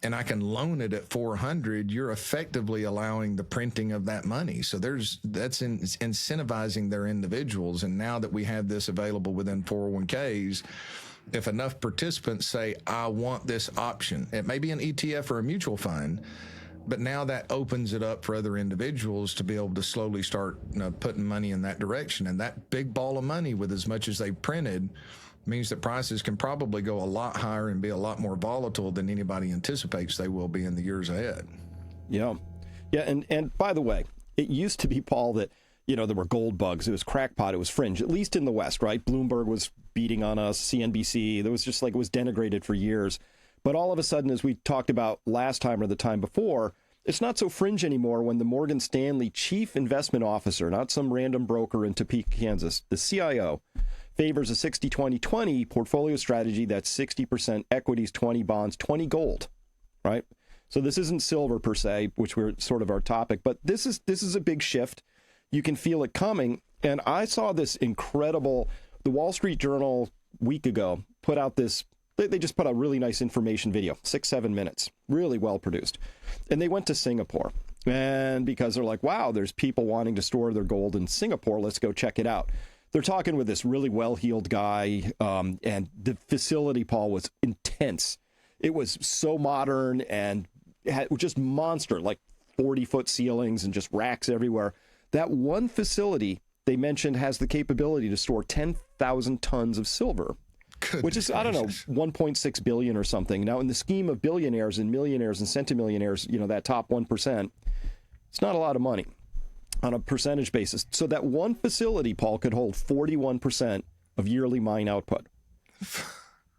and I can loan it at 400, you're effectively allowing the printing of that money. So that's incentivizing their individuals. And now that we have this available within 401ks, if enough participants say, I want this option, it may be an ETF or a mutual fund, but now that opens it up for other individuals to be able to slowly start putting money in that direction. And that big ball of money, with as much as they printed, means that prices can probably go a lot higher and be a lot more volatile than anybody anticipates they will be in the years ahead.
Yeah. Yeah. And by the way, it used to be, Paul, that, there were gold bugs. It was crackpot. It was fringe, at least in the West, right? Bloomberg was beating on us, CNBC. There was just it was denigrated for years. But all of a sudden, as we talked about last time or the time before, it's not so fringe anymore when the Morgan Stanley chief investment officer, not some random broker in Topeka, Kansas, the CIO, favors a 60-20-20 portfolio strategy that's 60% equities, 20 bonds, 20 gold, right? So this isn't silver per se, which we're sort of our topic, but this is a big shift. You can feel it coming. And I saw this incredible, the Wall Street Journal week ago put out this, they just put out really nice information video, 6-7 minutes, really well produced. And they went to Singapore. And because they're like, wow, there's people wanting to store their gold in Singapore, let's go check it out. They're talking with this really well-heeled guy, and the facility, Paul, was intense. It was so modern and had just monster, like 40-foot ceilings and just racks everywhere. That one facility, they mentioned, has the capability to store 10,000 tons of silver, which is, I don't know, 1.6 billion or something. Now, in the scheme of billionaires and millionaires and centimillionaires, that top 1%, it's not a lot of money on a percentage basis. So that one facility, Paul, could hold 41% of yearly mine output.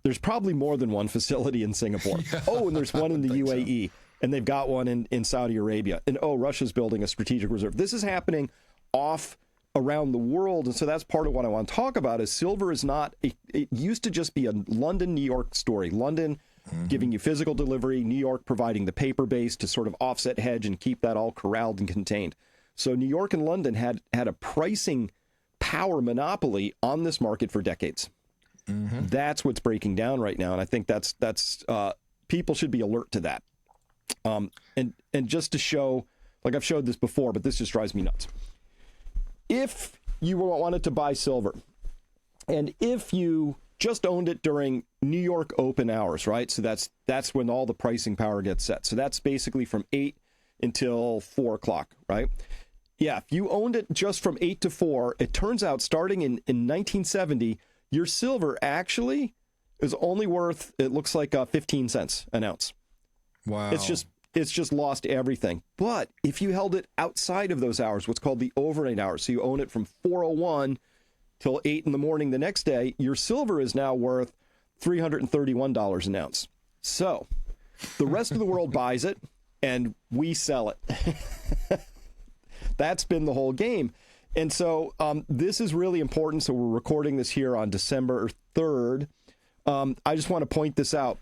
There's probably more than one facility in Singapore. Yeah, and there's one in the UAE, and they've got one in Saudi Arabia. And Russia's building a strategic reserve. This is happening off around the world. And so that's part of what I want to talk about is silver is not, it used to just be a London, New York story. London giving you physical delivery, New York providing the paper base to sort of offset hedge and keep that all corralled and contained. So New York and London had a pricing power monopoly on this market for decades. That's what's breaking down right now. And I think that's people should be alert to that. And just to show, like I've showed this before, but this just drives me nuts. If you wanted to buy silver, and if you just owned it during New York open hours, right? So that's when all the pricing power gets set. So that's basically from 8 until 4 o'clock, right? Yeah, if you owned it just from 8 to 4, it turns out starting in 1970, your silver actually is only worth, it looks like 15 cents an ounce.
Wow.
It's just lost everything. But if you held it outside of those hours, what's called the overnight hours, so you own it from 4:01 till 8 in the morning the next day, your silver is now worth $331 an ounce. So the rest of the world buys it and we sell it. That's been the whole game. And so this is really important. So we're recording this here on December 3rd. I just want to point this out.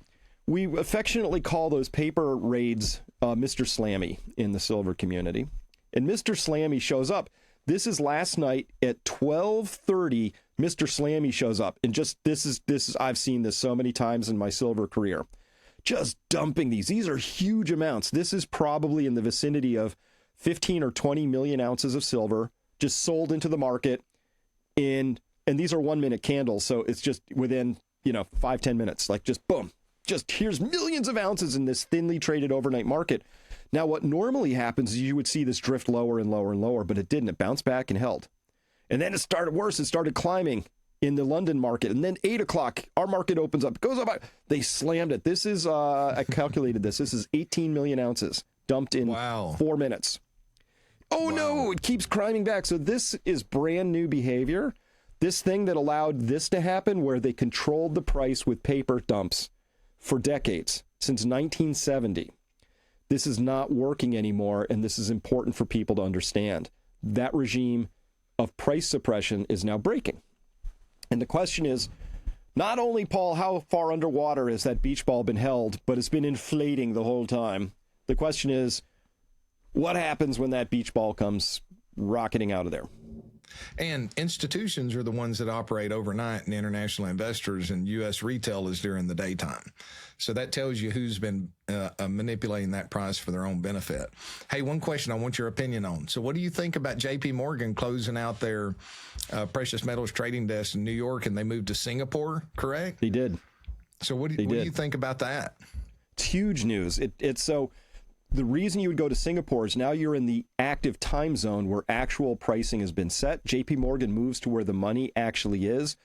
We affectionately call those paper raids Mr. Slammy in the silver community. And Mr. Slammy shows up. This is last night at 12:30. Mr. Slammy shows up. And just this is I've seen this so many times in my silver career. Just dumping these. These are huge amounts. This is probably in the vicinity of 15 or 20 million ounces of silver just sold into the market and these are 1-minute candles. So it's just within, 5-10 minutes, like just boom, just here's millions of ounces in this thinly traded overnight market. Now, what normally happens is you would see this drift lower and lower and lower, but it didn't. It bounced back and held. And then it started worse. It started climbing in the London market. And then 8 o'clock, our market opens up, goes up. They slammed it. This is, I calculated this. This is 18 million ounces dumped in 4 minutes. Oh, wow. No, it keeps climbing back. So this is brand new behavior. This thing that allowed this to happen where they controlled the price with paper dumps for decades, since 1970. This is not working anymore, and this is important for people to understand. That regime of price suppression is now breaking. And the question is, not only, Paul, how far underwater has that beach ball been held, but it's been inflating the whole time. The question is, what happens when that beach ball comes rocketing out of there?
And institutions are the ones that operate overnight, and international investors and U.S. retail is during the daytime. So that tells you who's been manipulating that price for their own benefit. Hey, one question I want your opinion on. So what do you think about J.P. Morgan closing out their precious metals trading desk in New York, and they moved to Singapore, correct?
They did.
So what do you think about that?
It's huge news. It's so the reason you would go to Singapore is now you're in the active time zone where actual pricing has been set. JP Morgan moves to where the money actually is.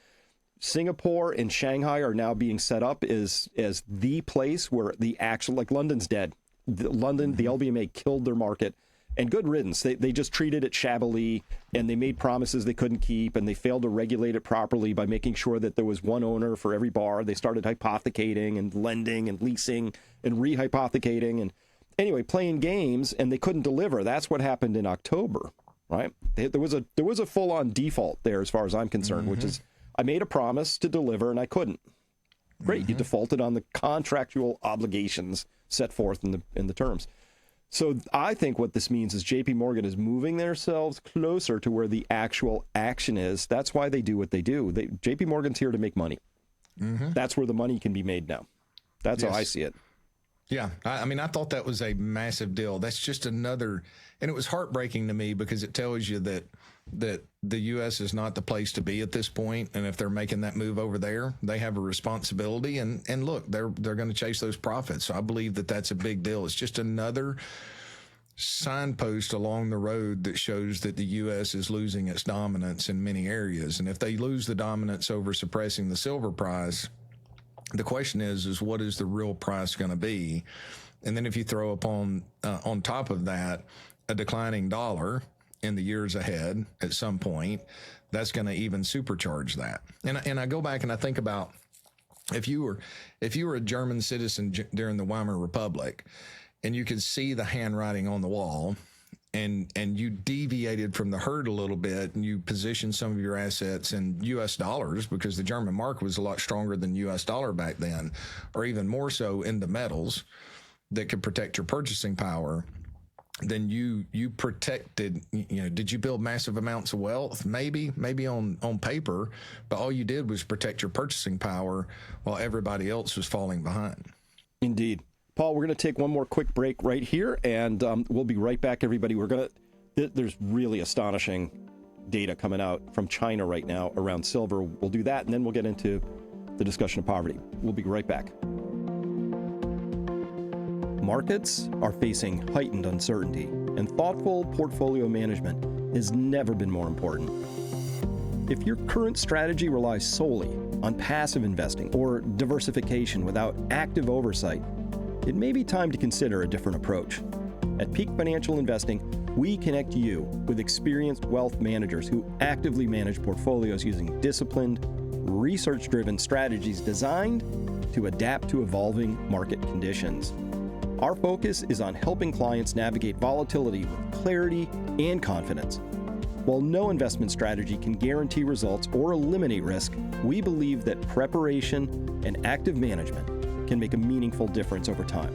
Singapore and Shanghai are now being set up as the place where the actual, like London's dead. The LBMA killed their market, and good riddance. They just treated it shabbily, and they made promises they couldn't keep, and they failed to regulate it properly by making sure that there was one owner for every bar. They started hypothecating and lending and leasing and rehypothecating and anyway, playing games, and they couldn't deliver. That's what happened in October, right? There was a full-on default there as far as I'm concerned, which is I made a promise to deliver and I couldn't. Great, you defaulted on the contractual obligations set forth in the terms. So I think what this means is JP Morgan is moving themselves closer to where the actual action is. That's why they do what they do. JP Morgan's here to make money. That's where the money can be made now. That's how I see it.
Yeah, I mean, I thought that was a massive deal. That's just another, and it was heartbreaking to me because it tells you that the U.S. is not the place to be at this point, and if they're making that move over there, they have a responsibility. And look, they're going to chase those profits. So I believe that that's a big deal. It's just another signpost along the road that shows that the U.S. is losing its dominance in many areas. And if they lose the dominance over suppressing the silver price, the question is what is the real price going to be? And then if you throw upon on top of that a declining dollar in the years ahead at some point, that's going to even supercharge that. And I go back and I think about if you were a German citizen during the Weimar Republic and you could see the handwriting on the wall, and you deviated from the herd a little bit and you positioned some of your assets in U.S. dollars because the German mark was a lot stronger than U.S. dollar back then, or even more so in the metals that could protect your purchasing power, then you protected, did you build massive amounts of wealth? Maybe on paper, but all you did was protect your purchasing power while everybody else was falling behind.
Indeed. Paul, we're going to take one more quick break right here, and we'll be right back, everybody. There's really astonishing data coming out from China right now around silver. We'll do that, and then we'll get into the discussion of poverty. We'll be right back. Markets are facing heightened uncertainty, and thoughtful portfolio management has never been more important. If your current strategy relies solely on passive investing or diversification without active oversight, it may be time to consider a different approach. At Peak Financial Investing, we connect you with experienced wealth managers who actively manage portfolios using disciplined, research-driven strategies designed to adapt to evolving market conditions. Our focus is on helping clients navigate volatility with clarity and confidence. While no investment strategy can guarantee results or eliminate risk, we believe that preparation and active management can make a meaningful difference over time.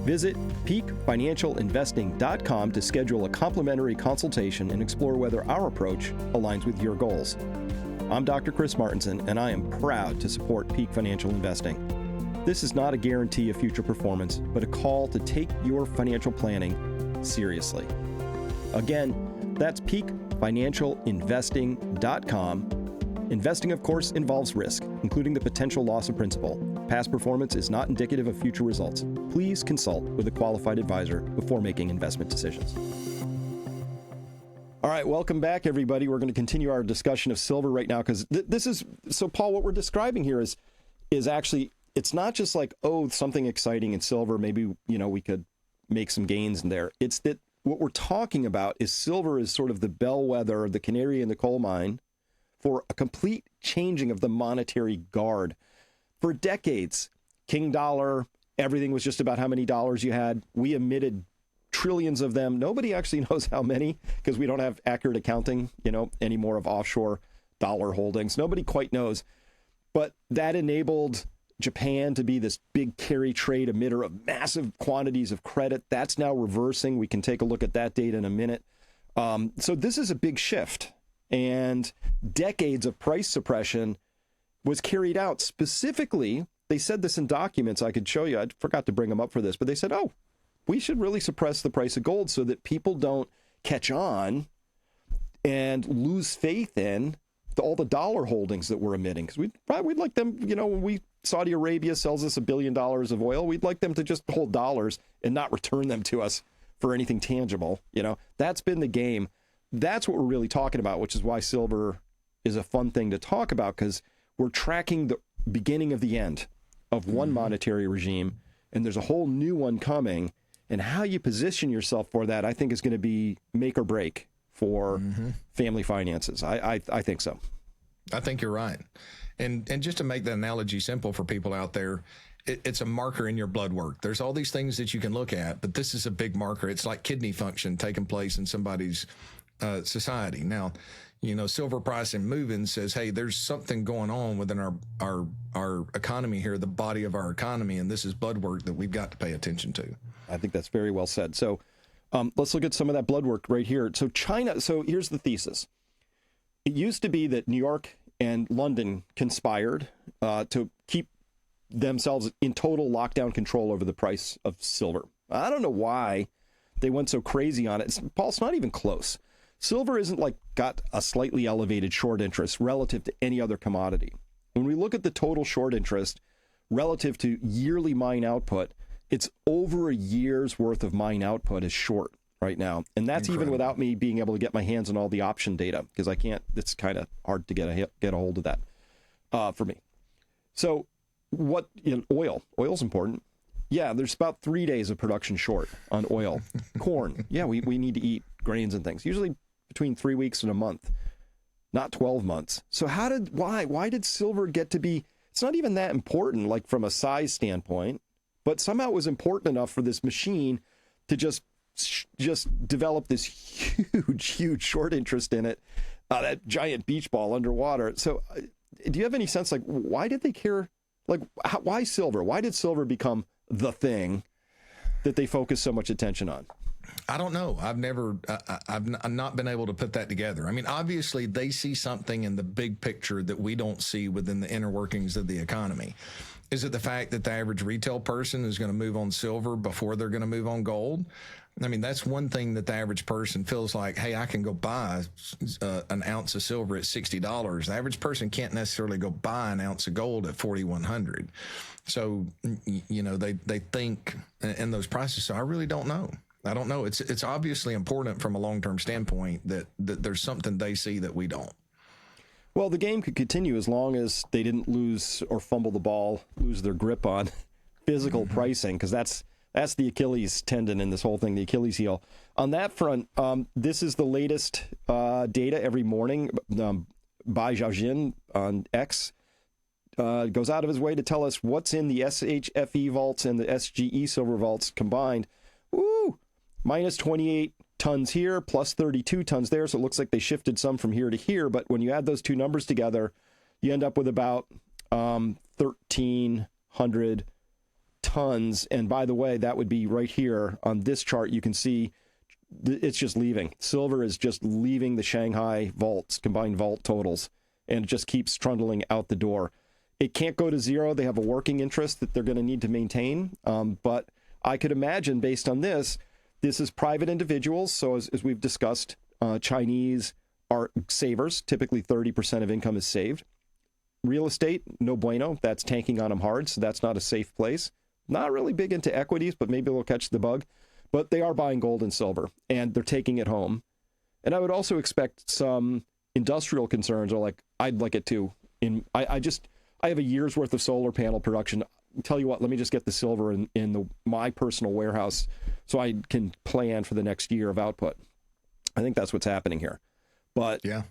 Visit peakfinancialinvesting.com to schedule a complimentary consultation and explore whether our approach aligns with your goals. I'm Dr. Chris Martinson, and I am proud to support Peak Financial Investing. This is not a guarantee of future performance, but a call to take your financial planning seriously. Again, that's peakfinancialinvesting.com. Investing, of course, involves risk, including the potential loss of principal. Past performance is not indicative of future results. Please consult with a qualified advisor before making investment decisions. All right, welcome back, everybody. We're going to continue our discussion of silver right now because this is so. Paul, what we're describing here is actually, it's not just like, oh, something exciting in silver. Maybe we could make some gains in there. It's that what we're talking about is silver is sort of the bellwether, the canary in the coal mine for a complete changing of the monetary guard. For decades, king dollar, everything was just about how many dollars you had. We emitted trillions of them. Nobody actually knows how many because we don't have accurate accounting, anymore of offshore dollar holdings. Nobody quite knows. But that enabled Japan to be this big carry trade emitter of massive quantities of credit. That's now reversing. We can take a look at that data in a minute. So this is a big shift, and decades of price suppression was carried out. Specifically, they said this in documents I could show you. I forgot to bring them up for this, but they said, oh, we should really suppress the price of gold so that people don't catch on and lose faith in all the dollar holdings that we're emitting. Because we'd like them, when Saudi Arabia sells us $1 billion of oil, we'd like them to just hold dollars and not return them to us for anything tangible. That's been the game. That's what we're really talking about, which is why silver is a fun thing to talk about, because we're tracking the beginning of the end of one monetary regime, and there's a whole new one coming. And how you position yourself for that, I think, is going to be make or break for family finances. I think so.
I think you're right. And just to make the analogy simple for people out there, it's a marker in your blood work. There's all these things that you can look at, but this is a big marker. It's like kidney function taking place in somebody's society. Now, silver price and moving says, hey, there's something going on within our economy here, the body of our economy, and this is blood work that we've got to pay attention to.
I think that's very well said. So let's look at some of that blood work right here. So China, so here's the thesis. It used to be that New York and London conspired to keep themselves in total lockdown control over the price of silver. I don't know why they went so crazy on it. Paul, it's not even close. Silver isn't got a slightly elevated short interest relative to any other commodity. When we look at the total short interest relative to yearly mine output, it's over a year's worth of mine output is short right now. And that's even without me being able to get my hands on all the option data, because I can't, it's kind of hard to get a hold of that for me. So oil's important. Yeah, there's about 3 days of production short on oil. Corn. Yeah, we need to eat grains and things. Usually between 3 weeks and a month, not 12 months. So why did silver get to be, it's not even that important, from a size standpoint, but somehow it was important enough for this machine to just develop this huge short interest in it, that giant beach ball underwater. So do you have any sense, why did they care? Why silver? Why did silver become the thing that they focus so much attention on?
I don't know. I've not been able to put that together. I mean, obviously they see something in the big picture that we don't see within the inner workings of the economy. Is it the fact that the average retail person is going to move on silver before they're going to move on gold? I mean, that's one thing that the average person feels like, hey, I can go buy an ounce of silver at $60. The average person can't necessarily go buy an ounce of gold at $4,100. So, they think in those prices. So I really don't know. I don't know. It's obviously important from a long-term standpoint that there's something they see that we don't.
Well, the game could continue as long as they didn't lose or fumble the ball, lose their grip on physical pricing, because that's the Achilles tendon in this whole thing, the Achilles heel. On that front, this is the latest data every morning by Xiaojin on X. Goes out of his way to tell us what's in the SHFE vaults and the SGE silver vaults combined. Woo! Minus 28 tons here, plus 32 tons there. So it looks like they shifted some from here to here. But when you add those two numbers together, you end up with about 1,300 tons. And by the way, that would be right here on this chart. You can see it's just leaving. Silver is just leaving the Shanghai vaults, combined vault totals, and it just keeps trundling out the door. It can't go to zero. They have a working interest that they're going to need to maintain. But I could imagine, based on this is private individuals. So as we've discussed, Chinese are savers. Typically 30% of income is saved. Real estate, no bueno. That's tanking on them hard. So that's not a safe place. Not really big into equities, but maybe they'll catch the bug. But they are buying gold and silver, and they're taking it home. And I would also expect some industrial concerns are I'd like it too. I have a year's worth of solar panel production. Tell you what, let me just get the silver in my personal warehouse so I can plan for the next year of output. I think that's what's happening here. But yeah,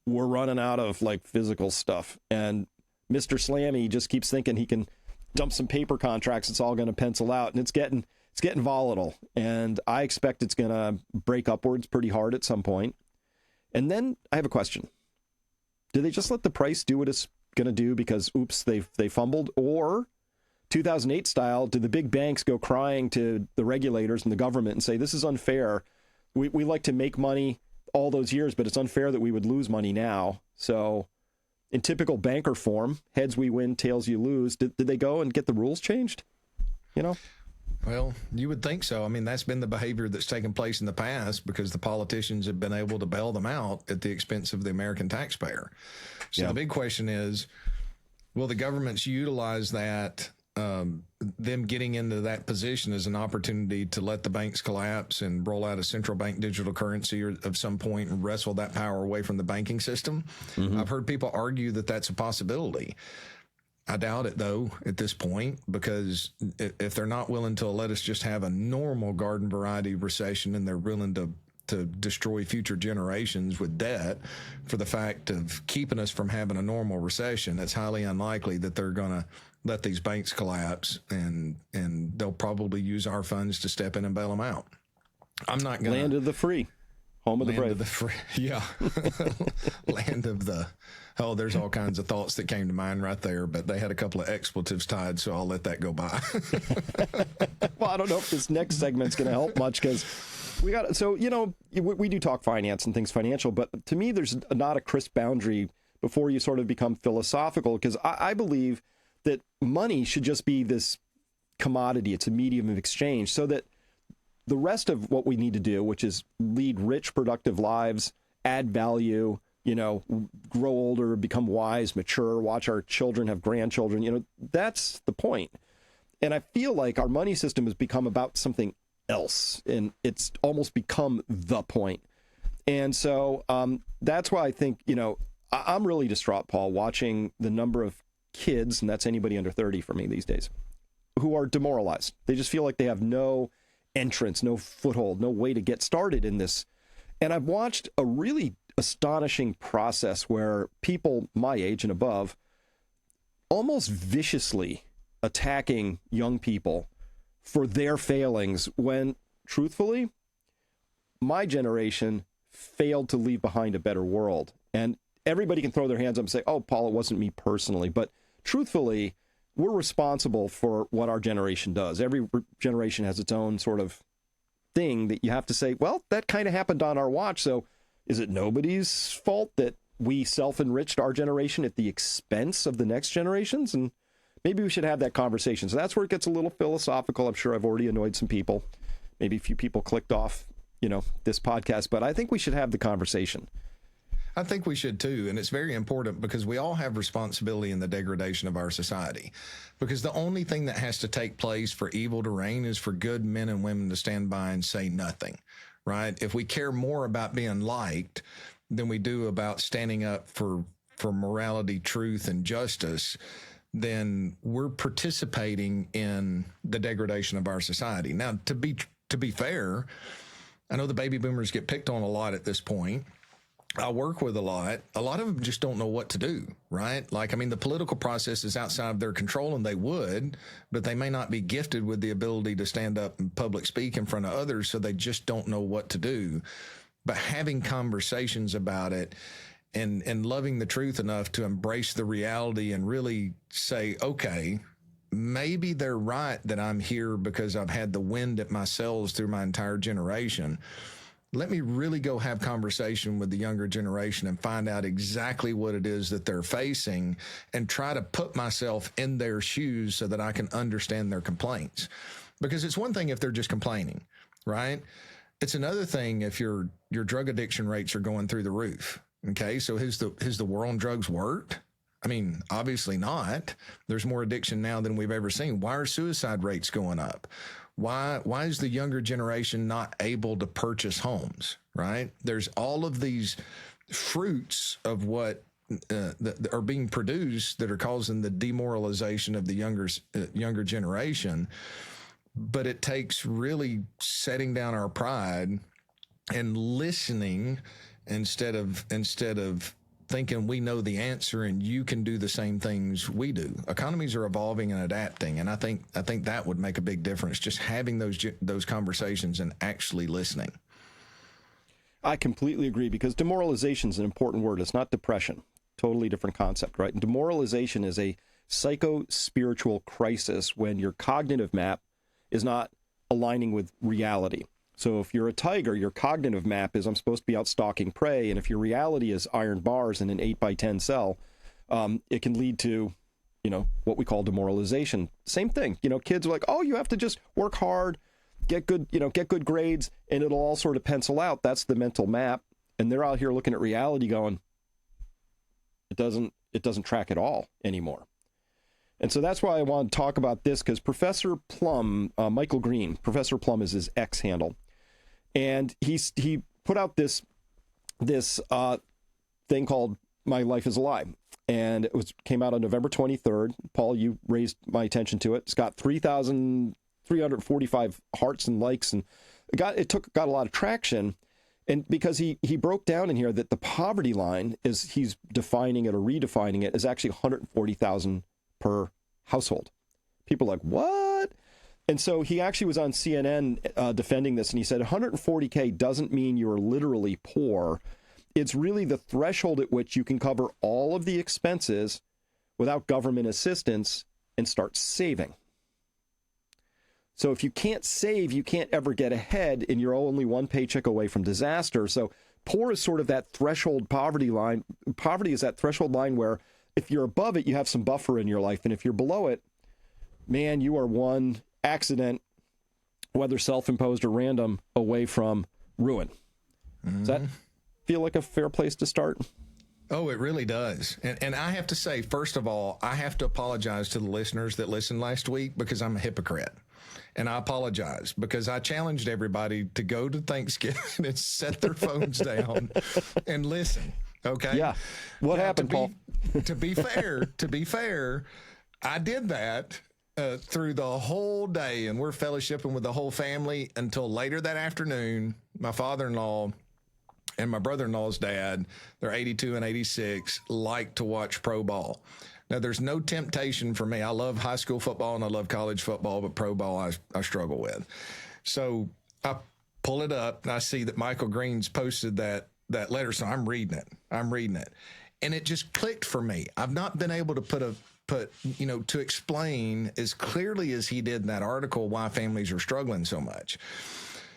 we're running out of physical stuff. And Mr. Slammy just keeps thinking he can dump some paper contracts. It's all going to pencil out, and it's getting volatile. And I expect it's going to break upwards pretty hard at some point. And then I have a question. Do they just let the price do what it's going to do because, oops, they fumbled? Or 2008 style, do the big banks go crying to the regulators and the government and say, this is unfair. we like to make money all those years, but it's unfair that we would lose money now. So in typical banker form, heads we win, tails you lose. Did they go and get the rules changed? You know?
Well, you would think so. I mean, that's been the behavior that's taken place in the past because the politicians have been able to bail them out at the expense of the American taxpayer. So the big question is, will the governments utilize that, them getting into that position as an opportunity to let the banks collapse and roll out a central bank digital currency or of some point and wrestle that power away from the banking system? Mm-hmm. I've heard people argue that that's a possibility. I doubt it, though, at this point, because if they're not willing to let us just have a normal garden variety recession and they're willing to destroy future generations with debt for the fact of keeping us from having a normal recession, it's highly unlikely that they're going to let these banks collapse, and they'll probably use our funds to step in and bail them out. I'm not going to...
Land of the free. Home of the brave.
Land of the free. Yeah. Land of the... Oh, there's all kinds of thoughts that came to mind right there, but they had a couple of expletives tied, so I'll let that go by.
Well, I don't know if this next segment's going to help much because we got... So, you know, we do talk finance and things financial, but to me, there's not a crisp boundary before you sort of become philosophical, because I believe that money should just be this commodity. It's a medium of exchange, so that the rest of what we need to do, which is lead rich, productive lives, add value, you know, grow older, become wise, mature, watch our children have grandchildren, you know, that's the point. And I feel like our money system has become about something else, and it's almost become the point. And so that's why I think, you know, I'm really distraught, Paul, watching the number of kids, and that's anybody under 30 for me these days, who are demoralized. They just feel like they have no entrance, no foothold, no way to get started in this. And I've watched a really astonishing process where people my age and above almost viciously attacking young people for their failings when, truthfully, my generation failed to leave behind a better world. And everybody can throw their hands up and say, oh, Paul, it wasn't me personally. But truthfully, we're responsible for what our generation does. Every generation has its own sort of thing that you have to say, well, that kind of happened on our watch. So is it nobody's fault that we self-enriched our generation at the expense of the next generations? And maybe we should have that conversation. So that's where it gets a little philosophical. I'm sure I've already annoyed some people. Maybe a few people clicked off, you know, this podcast, but I think we should have the conversation.
I think we should too. And it's very important because we all have responsibility in the degradation of our society. Because the only thing that has to take place for evil to reign is for good men and women to stand by and say nothing, right? If we care more about being liked than we do about standing up for morality, truth, and justice, then we're participating in the degradation of our society. Now, to be fair, I know the baby boomers get picked on a lot at this point. I work with a lot of them just don't know what to do, right? Like, I mean, the political process is outside of their control, and they would, but they may not be gifted with the ability to stand up and public speak in front of others, so they just don't know what to do. But having conversations about it and loving the truth enough to embrace the reality and really say, okay, maybe they're right that I'm here because I've had the wind at my sails through my entire generation. Let me really go have conversation with the younger generation and find out exactly what it is that they're facing and try to put myself in their shoes so that I can understand their complaints. Because it's one thing if they're just complaining, right? It's another thing if your drug addiction rates are going through the roof. Okay, so has the war on drugs worked? I mean, obviously not. There's more addiction now than we've ever seen. Why are suicide rates going up? Why is the younger generation not able to purchase homes, right? There's all of these fruits of what that are being produced that are causing the demoralization of the younger generation. But it takes really setting down our pride and listening instead of thinking we know the answer and you can do the same things we do. Economies are evolving and adapting, and I think that would make a big difference, just having those conversations and actually listening.
I completely agree, because demoralization is an important word. It's not depression. Totally different concept, right? And demoralization is a psycho-spiritual crisis when your cognitive map is not aligning with reality. So if you're a tiger, your cognitive map is I'm supposed to be out stalking prey. And if your reality is iron bars in an 8x10 cell, it can lead to, what we call demoralization. Same thing. Kids are like, oh, you have to just work hard, get good grades, and it'll all sort of pencil out. That's the mental map. And they're out here looking at reality going, it doesn't track at all anymore. And so that's why I want to talk about this, because Professor Plum, Michael Green, Professor Plum is his X handle. And he put out this thing called My Life is a Lie. And it came out on November 23rd. Paul, you raised my attention to it. It's got 3,345 hearts and likes, and got a lot of traction. And because he broke down in here that the poverty line he's defining it or redefining it, is actually 140,000 per household. People are like, what? And so he actually was on CNN defending this, and he said 140K doesn't mean you're literally poor. It's really the threshold at which you can cover all of the expenses without government assistance and start saving. So if you can't save, you can't ever get ahead, and you're only one paycheck away from disaster. So poor is sort of that threshold poverty line. Poverty is that threshold line where if you're above it, you have some buffer in your life. And if you're below it, man, you are one accident, whether self-imposed or random, away from ruin. Mm-hmm. Does that feel like a fair place to start?
Oh, it really does. And I have to say, first of all, I have to apologize to the listeners that listened last week, because I'm a hypocrite. And I apologize, because I challenged everybody to go to Thanksgiving and set their phones down and listen. Okay.
Yeah. What happened, Paul?
To be fair, I did that through the whole day, and we're fellowshipping with the whole family until later that afternoon. My father-in-law and my brother-in-law's dad, they're 82 and 86, like to watch pro ball. Now, there's no temptation for me. I love high school football and I love college football, but pro ball I struggle with. So I pull it up and I see that Michael Green's posted that letter. So I'm reading it. And it just clicked for me. I've not been able to to explain as clearly as he did in that article why families are struggling so much.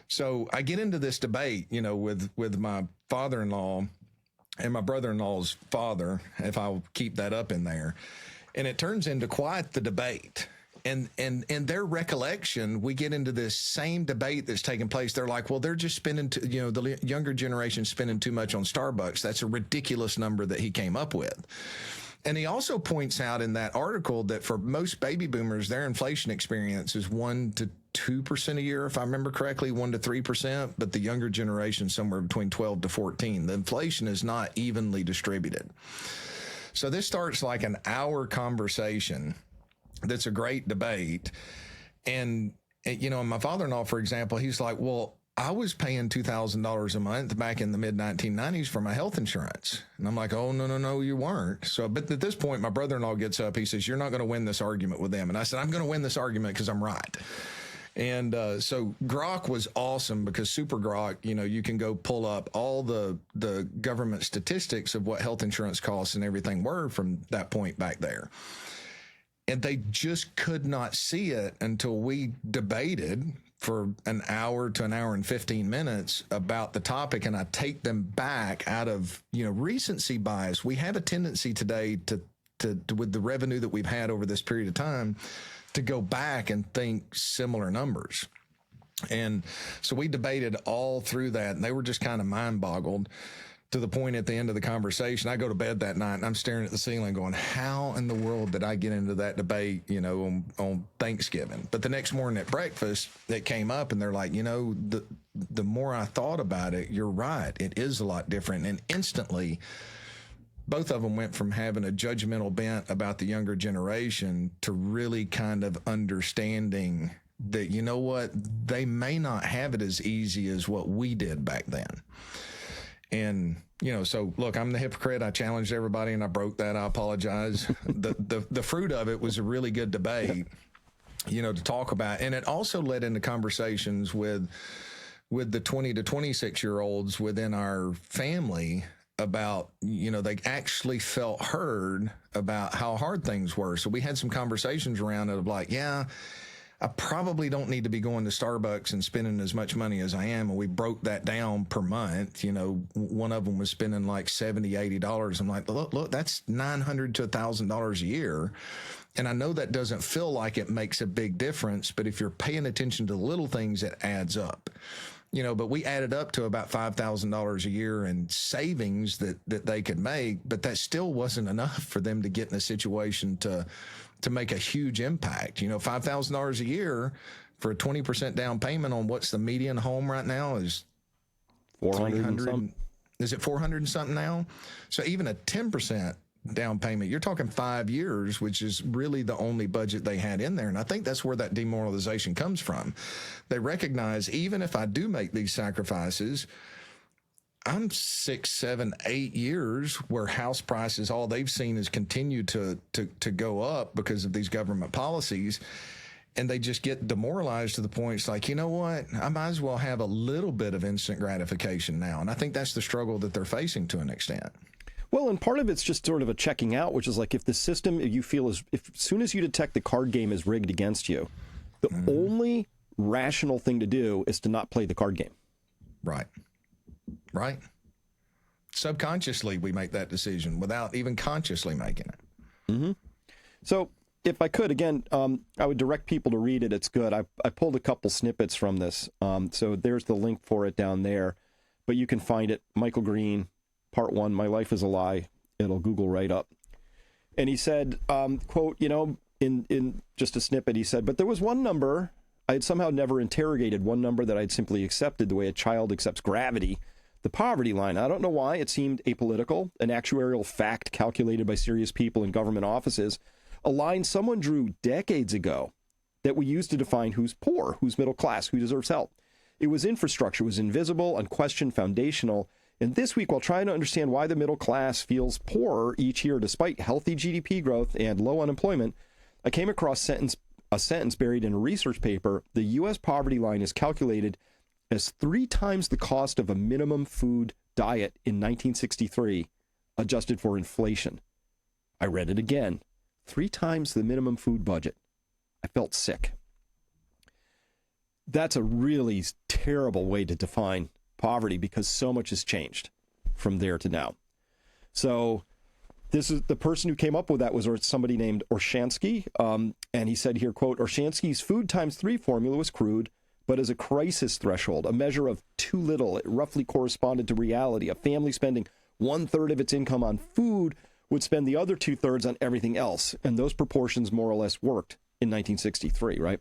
So I get into this debate, with my father-in-law and my brother-in-law's father, if I'll keep that up in there. And it turns into quite the debate. And in their recollection, we get into this same debate that's taking place. They're like, well, they're just spending, the younger generation spending too much on Starbucks. That's a ridiculous number that he came up with. And he also points out in that article that for most baby boomers, their inflation experience is 1 to 2% a year, if I remember correctly, 1 to 3%, but the younger generation somewhere between 12 to 14. The inflation is not evenly distributed. So this starts like an hour conversation that's a great debate. And my father-in-law, for example, he's like, well, I was paying $2,000 a month back in the mid-1990s for my health insurance. And I'm like, oh, no, you weren't. So, but at this point, my brother-in-law gets up. He says, you're not going to win this argument with them. And I said, I'm going to win this argument because I'm right. And so Grok was awesome, because Super Grok, you can go pull up all the government statistics of what health insurance costs and everything were from that point back there. And they just could not see it until we debated for an hour to an hour and 15 minutes about the topic. And I take them back out of, recency bias. We have a tendency today to with the revenue that we've had over this period of time, to go back and think similar numbers. And so we debated all through that, and they were just kind of mind boggled, to the point at the end of the conversation, I go to bed that night and I'm staring at the ceiling going, how in the world did I get into that debate, on Thanksgiving? But the next morning at breakfast, it came up and they're like, the more I thought about it, you're right. It is a lot different. And instantly, both of them went from having a judgmental bent about the younger generation to really kind of understanding that, they may not have it as easy as what we did back then. And, so look, I'm the hypocrite. I challenged everybody and I broke that. I apologize. The fruit of it was a really good debate, to talk about. And it also led into conversations with the 20 to 26 year olds within our family about, they actually felt heard about how hard things were. So we had some conversations around it of like, yeah, I probably don't need to be going to Starbucks and spending as much money as I am. And we broke that down per month. You know, one of them was spending like $70, $80. I'm like, look, that's $900 to $1,000 a year. And I know that doesn't feel like it makes a big difference, but if you're paying attention to the little things, it adds up. You know, but we added up to about $5,000 a year in savings that they could make, but that still wasn't enough for them to get in a situation to make a huge impact. You know, $5,000 a year for a 20% down payment on what's the median home right now is
400 and something.
Is it 400 and something now? So even a 10% down payment, you're talking 5 years, which is really the only budget they had in there. And I think that's where that demoralization comes from. They recognize, even if I do make these sacrifices, I'm 6, 7, 8 years where house prices, all they've seen is continue to go up because of these government policies. And they just get demoralized to the point it's like, you know what, I might as well have a little bit of instant gratification now. And I think that's the struggle that they're facing to an extent.
Well, and part of it's just sort of a checking out, which is like if the system you feel is, if as soon as you detect the card game is rigged against you, the only rational thing to do is to not play the card game.
Right. Right. Subconsciously, we make that decision without even consciously making it.
Mm-hmm. So if I could, again, I would direct people to read it. It's good. I pulled a couple snippets from this. So there's the link for it down there, but you can find it. Michael Green, Part 1, My Life is a Lie. It'll Google right up. And he said, quote, you know, in just a snippet, he said, but there was one number I had somehow never interrogated, one number that I'd simply accepted the way a child accepts gravity, the poverty line. I don't know why it seemed apolitical, an actuarial fact calculated by serious people in government offices, a line someone drew decades ago that we used to define who's poor, who's middle class, who deserves help. It was infrastructure, it was invisible, unquestioned, foundational. And this week, while trying to understand why the middle class feels poorer each year despite healthy GDP growth and low unemployment, I came across a sentence buried in a research paper. The U.S. poverty line is calculated as 3 times the cost of a minimum food diet in 1963, adjusted for inflation. I read it again. 3 times the minimum food budget. I felt sick. That's a really terrible way to define poverty because so much has changed from there to now. So this is the person who came up with that was somebody named Orshansky. And he said here, quote, Orshansky's food times 3 formula was crude, but as a crisis threshold, a measure of too little. It roughly corresponded to reality. A family spending 1/3 of its income on food would spend the other 2/3 on everything else. And those proportions more or less worked in 1963, right?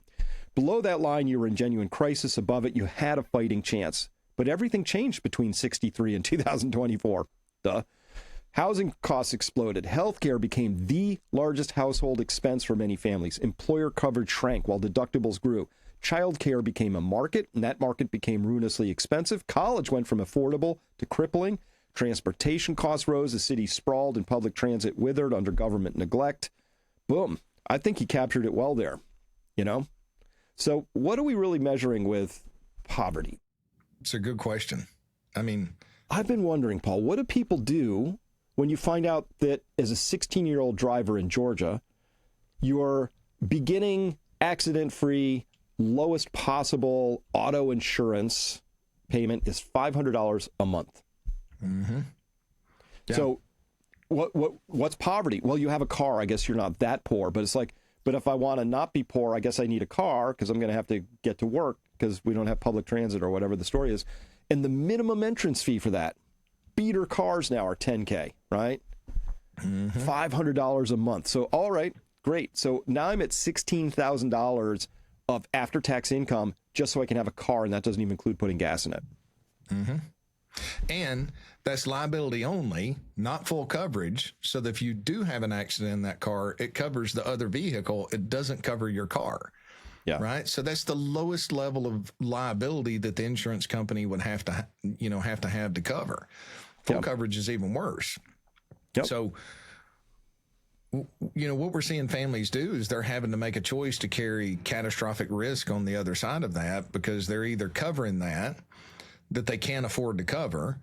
Below that line, you were in genuine crisis. Above it, you had a fighting chance. But everything changed between 63 and 2024. Duh. Housing costs exploded. Healthcare became the largest household expense for many families. Employer coverage shrank while deductibles grew. Childcare became a market, and that market became ruinously expensive. College went from affordable to crippling. Transportation costs rose as cities sprawled and public transit withered under government neglect. Boom. I think he captured it well there, you know? So what are we really measuring with poverty?
It's a good question. I mean,
I've been wondering, Paul, what do people do when you find out that as a 16-year-old driver in Georgia, your beginning accident-free, lowest possible auto insurance payment is $500 a month?
Mm-hmm. Yeah.
So what's poverty? Well, you have a car. I guess you're not that poor, but it's like, but if I want to not be poor, I guess I need a car because I'm going to have to get to work because we don't have public transit or whatever the story is. And the minimum entrance fee for that, beater cars now are $10K, right?
Mm-hmm.
$500 a month. So, all right, great. So now I'm at $16,000 of after-tax income just so I can have a car, and that doesn't even include putting gas in it.
Mm-hmm. And that's liability only, not full coverage. So that if you do have an accident in that car, it covers the other vehicle. It doesn't cover your car.
Yeah.
Right. So that's the lowest level of liability that the insurance company would have to cover. Full coverage is even worse.
Yep.
So, you know, what we're seeing families do is they're having to make a choice to carry catastrophic risk on the other side of that because they're either covering that they can't afford to cover,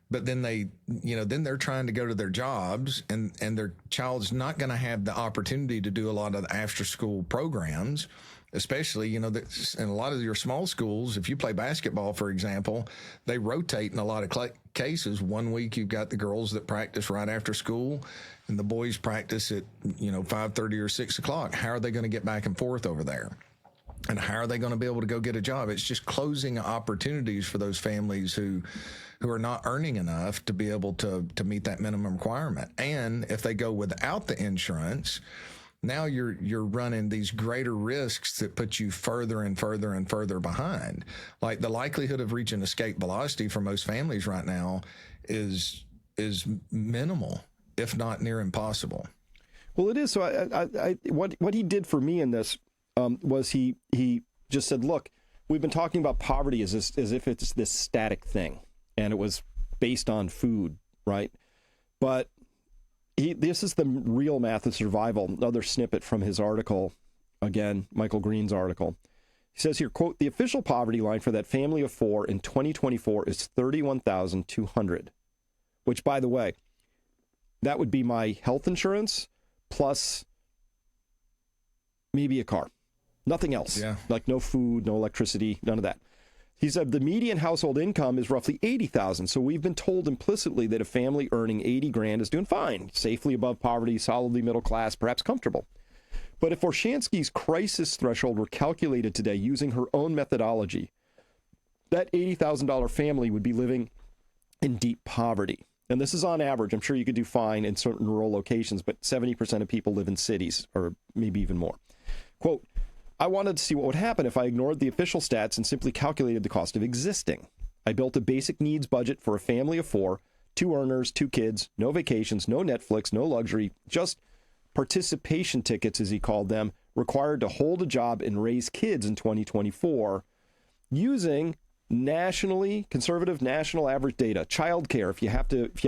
but then then they're trying to go to their jobs and their child's not going to have the opportunity to do a lot of the after school programs especially, in a lot of your small schools, if you play basketball, for example, they rotate in a lot of cases. 1 week you've got the girls that practice right after school and the boys practice at, 5:30 or 6 o'clock. How are they going to get back and forth over there? And how are they going to be able to go get a job? It's just closing opportunities for those families who are not earning enough to be able to meet that minimum requirement. And if they go without the insurance, now you're running these greater risks that put you further and further and further behind. Like the likelihood of reaching escape velocity for most families right now is minimal, if not near impossible.
Well, it is. So what he did for me in this was he just said, look, we've been talking about poverty as if it's this static thing, and it was based on food, right? But this is the real math of survival. Another snippet from his article, again, Michael Green's article. He says here, quote, the official poverty line for that family of four in 2024 is $31,200, which, by the way, that would be my health insurance plus maybe a car. Nothing else. Yeah. Like no food, no electricity, none of that. He said the median household income is roughly $80,000. So we've been told implicitly that a family earning $80,000 is doing fine, safely above poverty, solidly middle class, perhaps comfortable. But if Orshansky's crisis threshold were calculated today using her own methodology, that $80,000 family would be living in deep poverty. And this is on average. I'm sure you could do fine in certain rural locations, but 70% of people live in cities, or maybe even more. Quote, I wanted to see what would happen if I ignored the official stats and simply calculated the cost of existing. I built a basic needs budget for a family of four, 2 earners, 2 kids, no vacations, no Netflix, no luxury, just participation tickets, as he called them, required to hold a job and raise kids in 2024 using nationally conservative national average data. Childcare, if you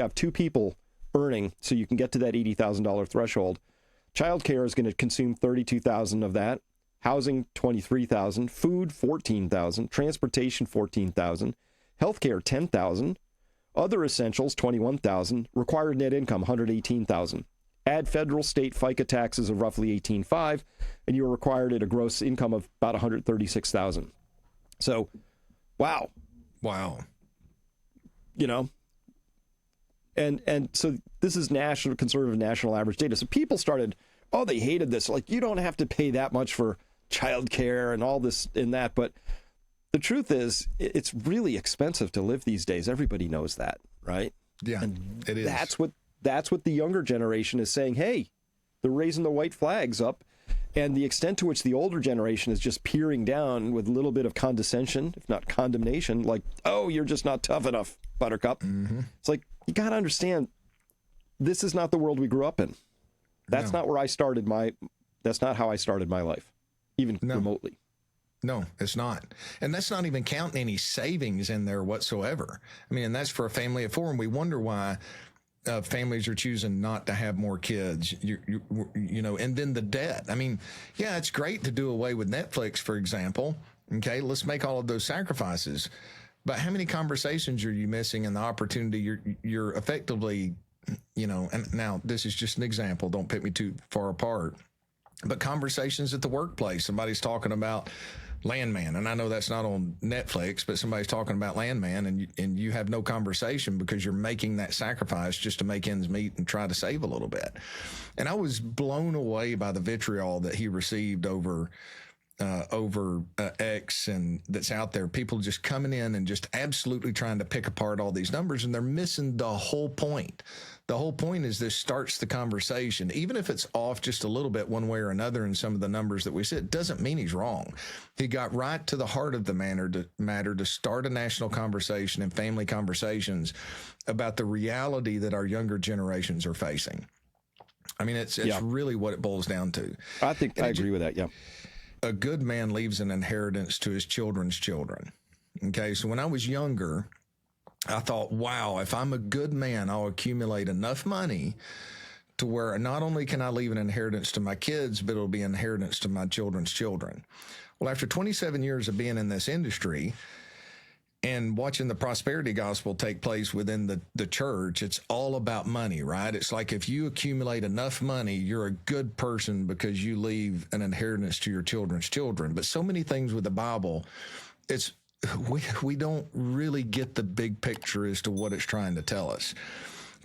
have 2 people earning so you can get to that $80,000 threshold, childcare is going to consume $32,000 of that. Housing, $23,000, food, $14,000, transportation, $14,000, healthcare, $10,000, other essentials, $21,000, required net income, $118,000. Add federal, state FICA taxes of roughly $18,500, and you're required at a gross income of about $136,000. So, wow. And so this is national conservative national average data. So people started, they hated this. Like, you don't have to pay that much for childcare and all this and that. But the truth is, it's really expensive to live these days. Everybody knows that, right?
Yeah,
and
it is.
That's what the younger generation is saying. Hey, they're raising the white flags up. And the extent to which the older generation is just peering down with a little bit of condescension, if not condemnation, like, oh, you're just not tough enough, Buttercup. Mm-hmm. It's like, you got to understand, this is not the world we grew up in. That's not where I started that's not how I started my life, even remotely.
No, it's not. And that's not even counting any savings in there whatsoever. I mean, and that's for a family of 4. And we wonder why families are choosing not to have more kids, and then the debt. I mean, yeah, it's great to do away with Netflix, for example. Okay, let's make all of those sacrifices. But how many conversations are you missing in the opportunity you're effectively, and now this is just an example, don't pick me too far apart, but conversations at the workplace, somebody's talking about Landman, and I know that's not on Netflix, but somebody's talking about Landman, and you have no conversation because you're making that sacrifice just to make ends meet and try to save a little bit. And I was blown away by the vitriol that he received over X and that's out there. People just coming in and just absolutely trying to pick apart all these numbers, and they're missing the whole point. The whole point is this starts the conversation. Even if it's off just a little bit one way or another in some of the numbers that we said, doesn't mean he's wrong. He got right to the heart of the matter to start a national conversation and family conversations about the reality that our younger generations are facing. I mean, it's really what it boils down to.
I agree with that, yeah.
A good man leaves an inheritance to his children's children. Okay, so when I was younger, I thought, wow, if I'm a good man, I'll accumulate enough money to where not only can I leave an inheritance to my kids, but it'll be an inheritance to my children's children. Well, after 27 years of being in this industry, and watching the prosperity gospel take place within the church, it's all about money, right? It's like if you accumulate enough money, you're a good person because you leave an inheritance to your children's children. But so many things with the Bible, it's we don't really get the big picture as to what it's trying to tell us.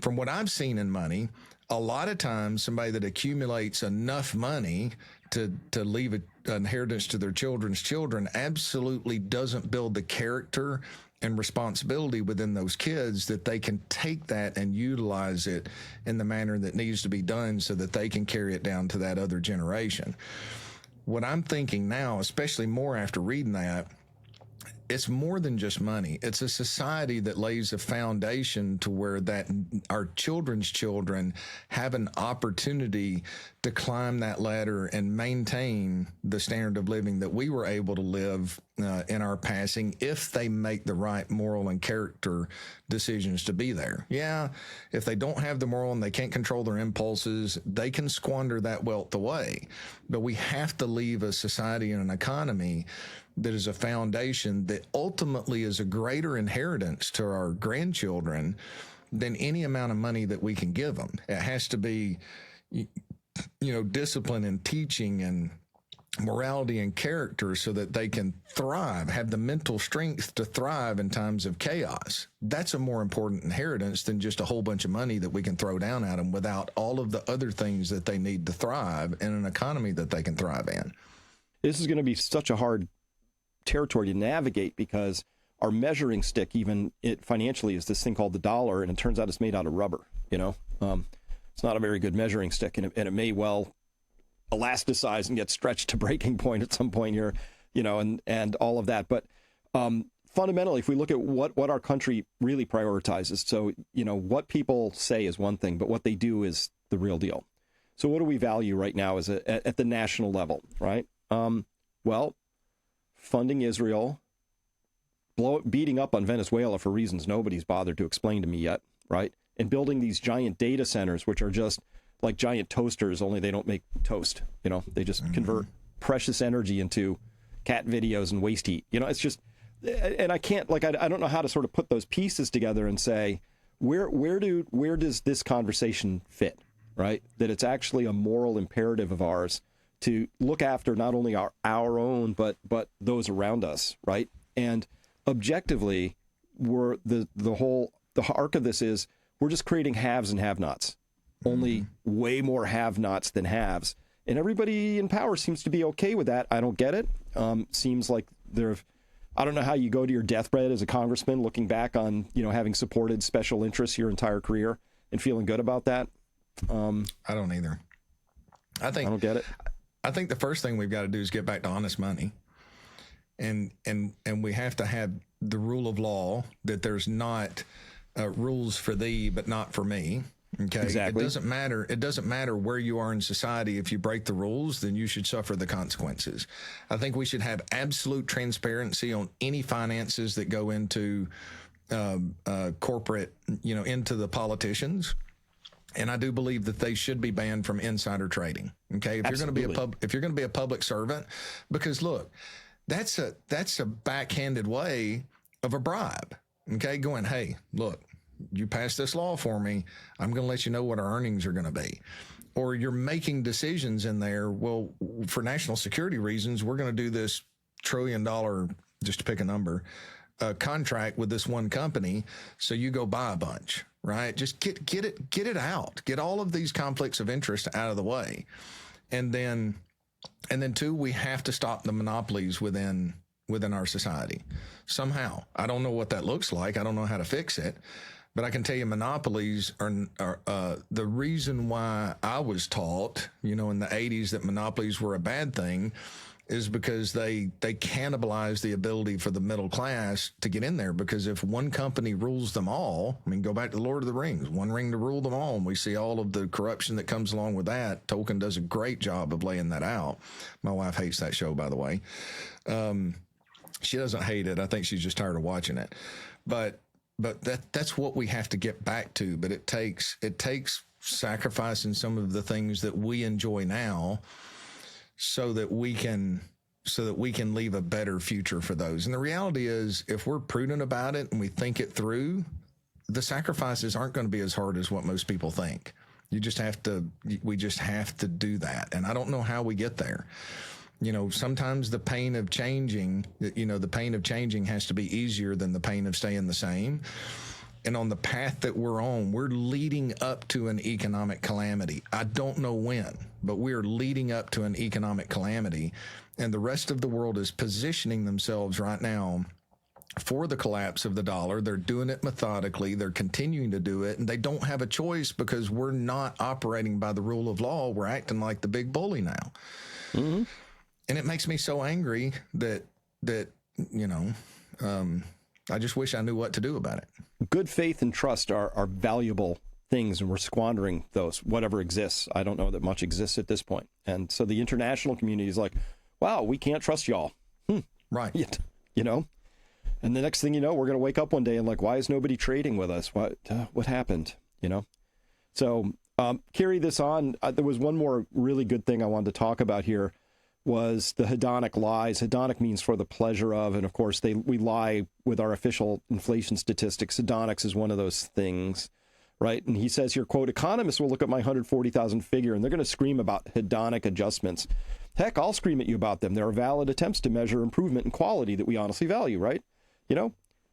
From what I've seen in money, a lot of times somebody that accumulates enough money to leave an inheritance to their children's children absolutely doesn't build the character and responsibility within those kids that they can take that and utilize it in the manner that needs to be done so that they can carry it down to that other generation. What I'm thinking now, especially more after reading that, it's more than just money. It's a society that lays a foundation to where that our children's children have an opportunity to climb that ladder and maintain the standard of living that we were able to live in our passing if they make the right moral and character decisions to be there. Yeah, if they don't have the moral and they can't control their impulses, they can squander that wealth away. But we have to leave a society and an economy that is a foundation that ultimately is a greater inheritance to our grandchildren than any amount of money that we can give them. It has to be, discipline and teaching and morality and character so that they can thrive, have the mental strength to thrive in times of chaos. That's a more important inheritance than just a whole bunch of money that we can throw down at them without all of the other things that they need to thrive in an economy that they can thrive in.
This is going to be such a hard territory to navigate because our measuring stick, even financially, is this thing called the dollar, and it turns out it's made out of rubber. It's not a very good measuring stick, and it may well elasticize and get stretched to breaking point at some point here, and all of that. But fundamentally, if we look at what our country really prioritizes, so what people say is one thing, but what they do is the real deal. So what do we value right now as at the national level, right? Well, funding Israel, beating up on Venezuela for reasons nobody's bothered to explain to me yet, right? And building these giant data centers, which are just like giant toasters, only they don't make toast. They just convert precious energy into cat videos and waste heat. It's just, and I can't, I don't know how to sort of put those pieces together and say, where does this conversation fit, right? That it's actually a moral imperative of ours to look after not only our own, but those around us, right? And objectively, the arc of this is we're just creating haves and have-nots, only way more have-nots than haves. And everybody in power seems to be okay with that. I don't get it. Seems like I don't know how you go to your deathbed as a congressman looking back on, having supported special interests your entire career and feeling good about that.
I don't either. I don't
get it.
I think the first thing we've got to do is get back to honest money. And we have to have the rule of law that there's not rules for thee, but not for me. Okay.
Exactly.
It doesn't matter where you are in society. If you break the rules, then you should suffer the consequences. I think we should have absolute transparency on any finances that go into corporate, into the politicians. And I do believe that they should be banned from insider trading. Okay, if you're going to be a public servant, because look, that's a backhanded way of a bribe. Okay, going, hey, look, you passed this law for me. I'm going to let you know what our earnings are going to be. Or you're making decisions in there. Well, for national security reasons, we're going to do this $1 trillion, just to pick a number, contract with this one company. So you go buy a bunch. Right? Just get it out. Get all of these conflicts of interest out of the way. And then two, we have to stop the monopolies within our society. Somehow. I don't know what that looks like. I don't know how to fix it. But I can tell you monopolies are the reason why I was taught, in the 80s that monopolies were a bad thing is because they cannibalize the ability for the middle class to get in there. Because if one company rules them all, go back to the Lord of the Rings, one ring to rule them all, and we see all of the corruption that comes along with that. Tolkien does a great job of laying that out. My wife hates that show, by the way. She doesn't hate it. I think she's just tired of watching it. But that's what we have to get back to. But it takes sacrificing some of the things that we enjoy now, so that we can so that we can leave a better future for those. And the reality is, if we're prudent about it and we think it through, the sacrifices aren't going to be as hard as what most people think. We just have to do that. And I don't know how we get there. Sometimes the pain of changing has to be easier than the pain of staying the same. And on the path that we're on, we're leading up to an economic calamity. I don't know when, but we're leading up to an economic calamity. And the rest of the world is positioning themselves right now for the collapse of the dollar. They're doing it methodically. They're continuing to do it. And they don't have a choice because we're not operating by the rule of law. We're acting like the big bully now. Mm-hmm. And it makes me so angry that I just wish I knew what to do about it.
Good faith and trust are valuable things, and we're squandering those, whatever exists. I don't know that much exists at this point. And so the international community is like, wow, we can't trust y'all.
Right.
And the next thing you know, we're going to wake up one day and like, why is nobody trading with us? What happened? So carry this on. There was one more really good thing I wanted to talk about here was the hedonic lies. Hedonic means for the pleasure of, and of course we lie with our official inflation statistics. Hedonics is one of those things, right? And he says here, quote, economists will look at my 140,000 figure and they're going to scream about hedonic adjustments. Heck, I'll scream at you about them. There are valid attempts to measure improvement in quality that we honestly value, right?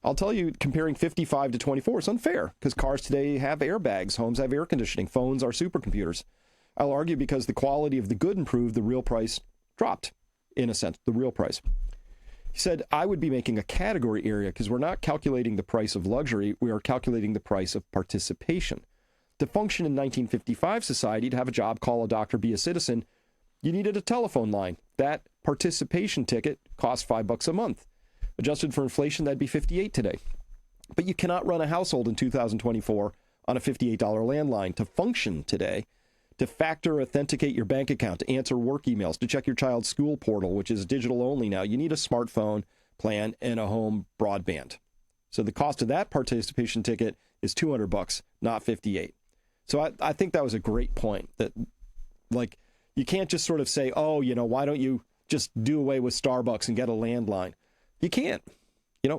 I'll tell you, comparing 55 to 24 is unfair because cars today have airbags, homes have air conditioning, phones are supercomputers. I'll argue because the quality of the good improved, the real price dropped, in a sense, the real price. He said, I would be making a category area because we're not calculating the price of luxury, we are calculating the price of participation. To function in 1955 society, to have a job, call a doctor, be a citizen, you needed a telephone line. That participation ticket cost $5 a month. Adjusted for inflation, that'd be $58 today. But you cannot run a household in 2024 on a $58 landline. To function today, to factor authenticate your bank account, to answer work emails, to check your child's school portal, which is digital only now, you need a smartphone plan and a home broadband. So the cost of that participation ticket is $200, not $58. So I think that was a great point, that like you can't just sort of say, oh, why don't you just do away with Starbucks and get a landline? You can't.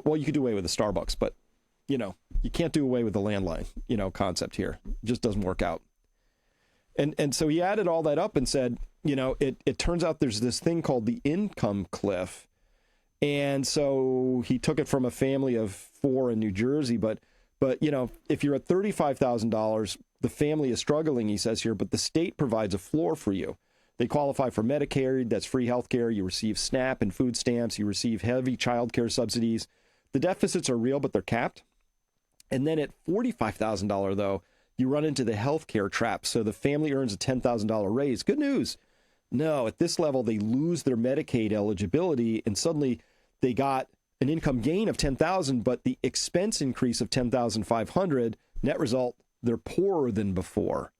Well, you could do away with the Starbucks, but you can't do away with the landline, concept here. It just doesn't work out. And so he added all that up and said, it turns out there's this thing called the income cliff. And so he took it from a family of 4 in New Jersey. But if you're at $35,000, the family is struggling, he says here, but the state provides a floor for you. They qualify for Medicaid, that's free health care. You receive SNAP and food stamps. You receive heavy child care subsidies. The deficits are real, but they're capped. And then at $45,000, though, you run into the health care trap. So the family earns a $10,000 raise. Good news. No, at this level, they lose their Medicaid eligibility, and suddenly they got an income gain of $10,000, but the expense increase of $10,500. Net result, they're poorer than before.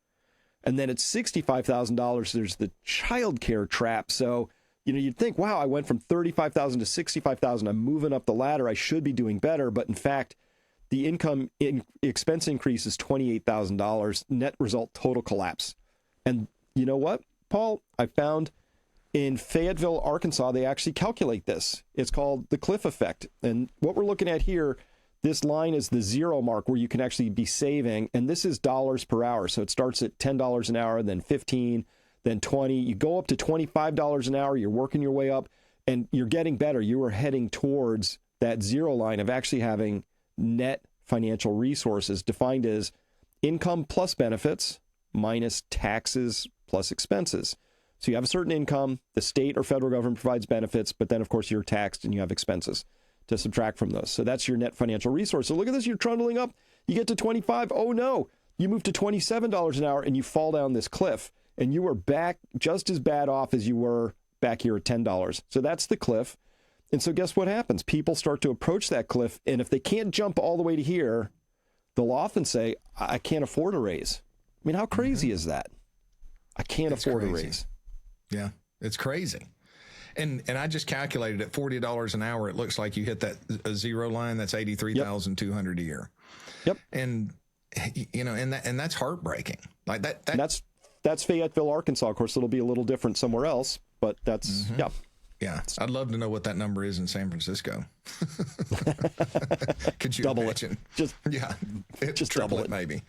And then at $65,000, there's the child care trap. So, you'd think, wow, I went from $35,000 to $65,000. I'm moving up the ladder. I should be doing better. But in fact, the expense increase is $28,000. Net result, total collapse. And you know what, Paul? I found in Fayetteville, Arkansas, they actually calculate this. It's called the cliff effect. And what we're looking at here, this line is the zero mark where you can actually be saving. And this is dollars per hour. So it starts at $10 an hour, then 15, then 20. You go up to $25 an hour. You're working your way up and you're getting better. You are heading towards that zero line of actually having net financial resources, defined as income plus benefits minus taxes plus expenses. So you have a certain income, the state or federal government provides benefits, but then of course you're taxed and you have expenses to subtract from those. So that's your net financial resource. So look at this, you're trundling up, you get to 25, oh no, you move to $27 an hour and you fall down this cliff and you are back just as bad off as you were back here at $10. So that's the cliff. And so guess what happens? People start to approach that cliff, and if they can't jump all the way to here, they'll often say, I can't afford a raise. I mean, how crazy is that? I can't afford a raise.
Yeah, it's crazy. And I just calculated at $40 an hour, it looks like you hit that zero line. That's $83,200 a year.
Yep.
And and that's heartbreaking. Like that's
Fayetteville, Arkansas. Of course, it'll be a little different somewhere else, but that's yeah.
Yeah, I'd love to know what that number is in San Francisco. Could you
Double
imagine?
it. Just
triple
double
it, maybe.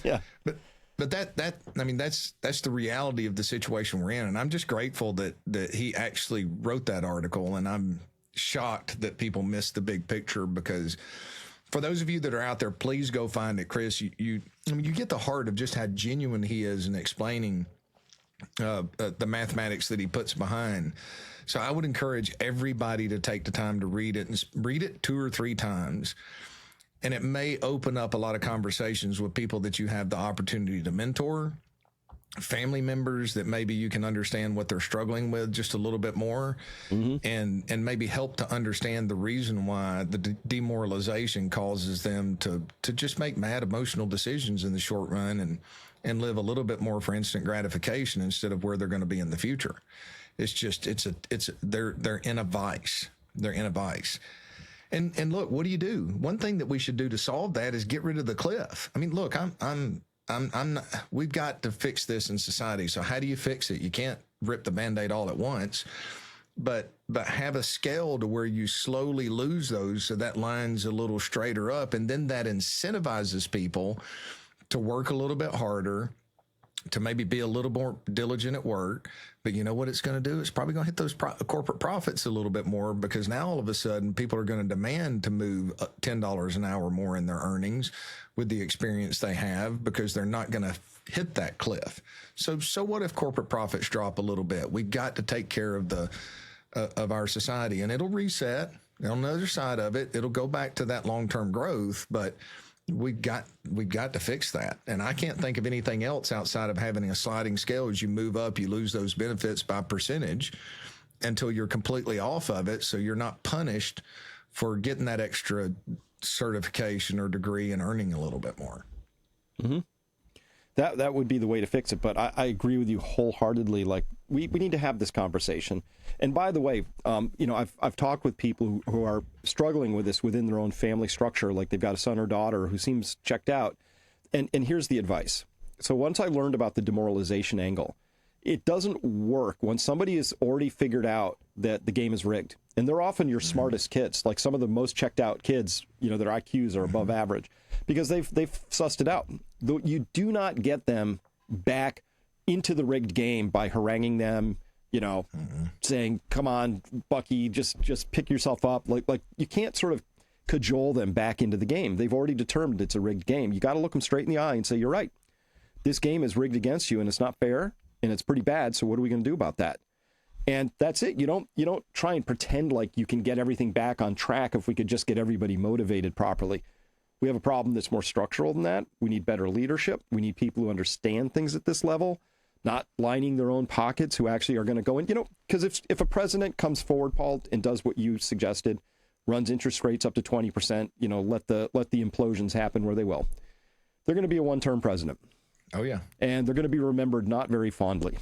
Yeah.
But that I mean that's the reality of the situation we're in, and I'm just grateful that he actually wrote that article, and I'm shocked that people missed the big picture, because for those of you that are out there, please go find it, Chris. You get the heart of just how genuine he is in explaining the mathematics that he puts behind. So I would encourage everybody to take the time to read it, and read it 2 or 3 times. And it may open up a lot of conversations with people that you have the opportunity to mentor, family members that maybe you can understand what they're struggling with just a little bit more, and maybe help to understand the reason why the demoralization causes them to just make mad emotional decisions in the short run, and live a little bit more for instant gratification instead of where they're going to be in the future. It's just, they're in a vice. They're in a vice. And look, what do you do? One thing that we should do to solve that is get rid of the cliff. I mean, look, I'm not, we've got to fix this in society. So how do you fix it? You can't rip the Band-Aid all at once, but have a scale to where you slowly lose those, so that line's a little straighter up. And then that incentivizes people to work a little bit harder, to maybe be a little more diligent at work. But you know what it's going to do? It's probably going to hit those corporate profits a little bit more, because now all of a sudden people are going to demand to move $10 an hour more in their earnings with the experience they have, because they're not going to hit that cliff. So what if corporate profits drop a little bit? We've got to take care of of our society, and it'll reset. On the other side of it, it'll go back to that long-term growth, but we've got to fix that. And I can't think of anything else outside of having a sliding scale. As you move up, you lose those benefits by percentage until you're completely off of it, so you're not punished for getting that extra certification or degree and earning a little bit more.
Mm-hmm. That would be the way to fix it. But I agree with you wholeheartedly. Like, we need to have this conversation. And by the way, I've talked with people who are struggling with this within their own family structure, like they've got a son or daughter who seems checked out. And here's the advice. So once I learned about the demoralization angle, it doesn't work when somebody has already figured out that the game is rigged. And they're often your smartest kids, like some of the most checked out kids, their IQs are above average, because they've sussed it out. You do not get them back into the rigged game by haranguing them, saying, come on, Bucky, just pick yourself up. Like you can't sort of cajole them back into the game. They've already determined it's a rigged game. You got to look them straight in the eye and say, you're right. This game is rigged against you, and it's not fair, and it's pretty bad. So what are we going to do about that? And that's it. You don't try and pretend like you can get everything back on track if we could just get everybody motivated properly. We have a problem that's more structural than that. We need better leadership. We need people who understand things at this level, not lining their own pockets, who actually are going to go in, because if a president comes forward, Paul, and does what you suggested, runs interest rates up to 20%, let the implosions happen where they will. They're going to be a one-term president.
Oh, yeah.
And they're going to be remembered not very fondly.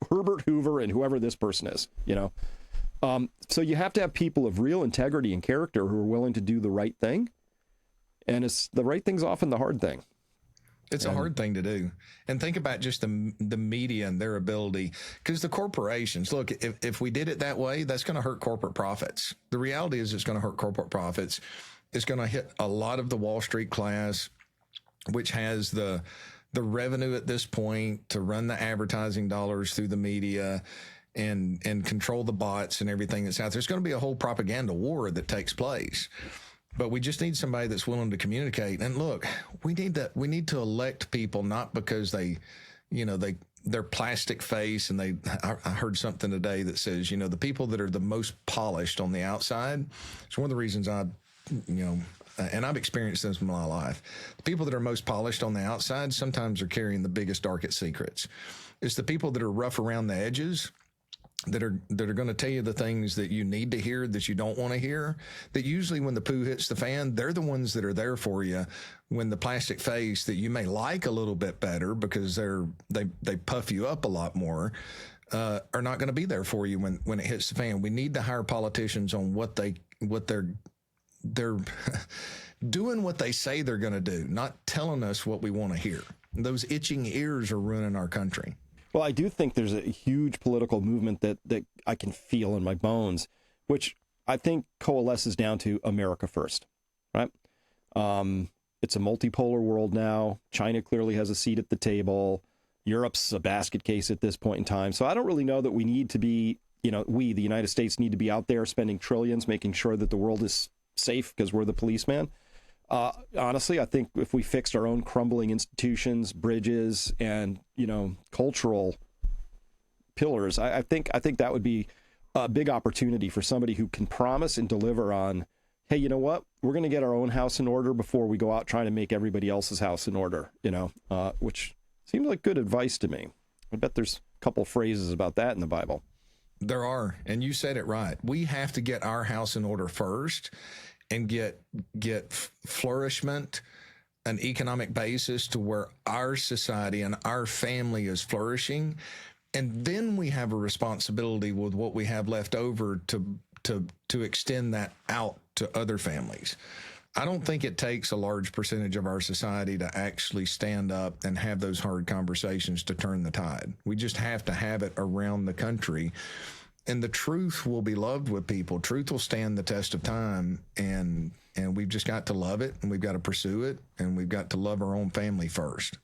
Herbert Hoover and whoever this person is, So you have to have people of real integrity and character who are willing to do the right thing. And it's the right thing's often the hard thing.
It's a hard thing to do. And think about just the media and their ability, because the corporations, look, if we did it that way, that's going to hurt corporate profits. The reality is it's going to hurt corporate profits. It's going to hit a lot of the Wall Street class, which has the revenue at this point to run the advertising dollars through the media and control the bots and everything that's out there. There's going to be a whole propaganda war that takes place. But we just need somebody that's willing to communicate. And look, we need to elect people not because they're plastic face, and I heard something today that says, the people that are the most polished on the outside. It's one of the reasons and I've experienced this in my life. The people that are most polished on the outside sometimes are carrying the biggest, darkest secrets. It's the people that are rough around the edges, that are going to tell you the things that you need to hear, that you don't want to hear, that usually when the poo hits the fan, they're the ones that are there for you when the plastic face that you may like a little bit better because they puff you up a lot more, are not going to be there for you when it hits the fan. We need to hire politicians on what they're doing what they say they're going to do, not telling us what we want to hear. Those itching ears are ruining our country.
Well, I do think there's a huge political movement that I can feel in my bones, which I think coalesces down to America first, right? It's a multipolar world now. China clearly has a seat at the table. Europe's a basket case at this point in time. So I don't really know that we need to be, we, the United States, need to be out there spending trillions, making sure that the world is safe because we're the policeman. Honestly, I think if we fixed our own crumbling institutions, bridges, and, cultural pillars, I think that would be a big opportunity for somebody who can promise and deliver on, hey, you know what? We're going to get our own house in order before we go out trying to make everybody else's house in order, which seems like good advice to me. I bet there's a couple phrases about that in the Bible.
There are, and you said it right. We have to get our house in order first and get flourishment, an economic basis to where our society and our family is flourishing. And then we have a responsibility with what we have left over to extend that out to other families. I don't think it takes a large percentage of our society to actually stand up and have those hard conversations to turn the tide. We just have to have it around the country. And the truth will be loved with people. Truth will stand the test of time, and we've just got to love it, and we've got to pursue it, and we've got to love our own family first.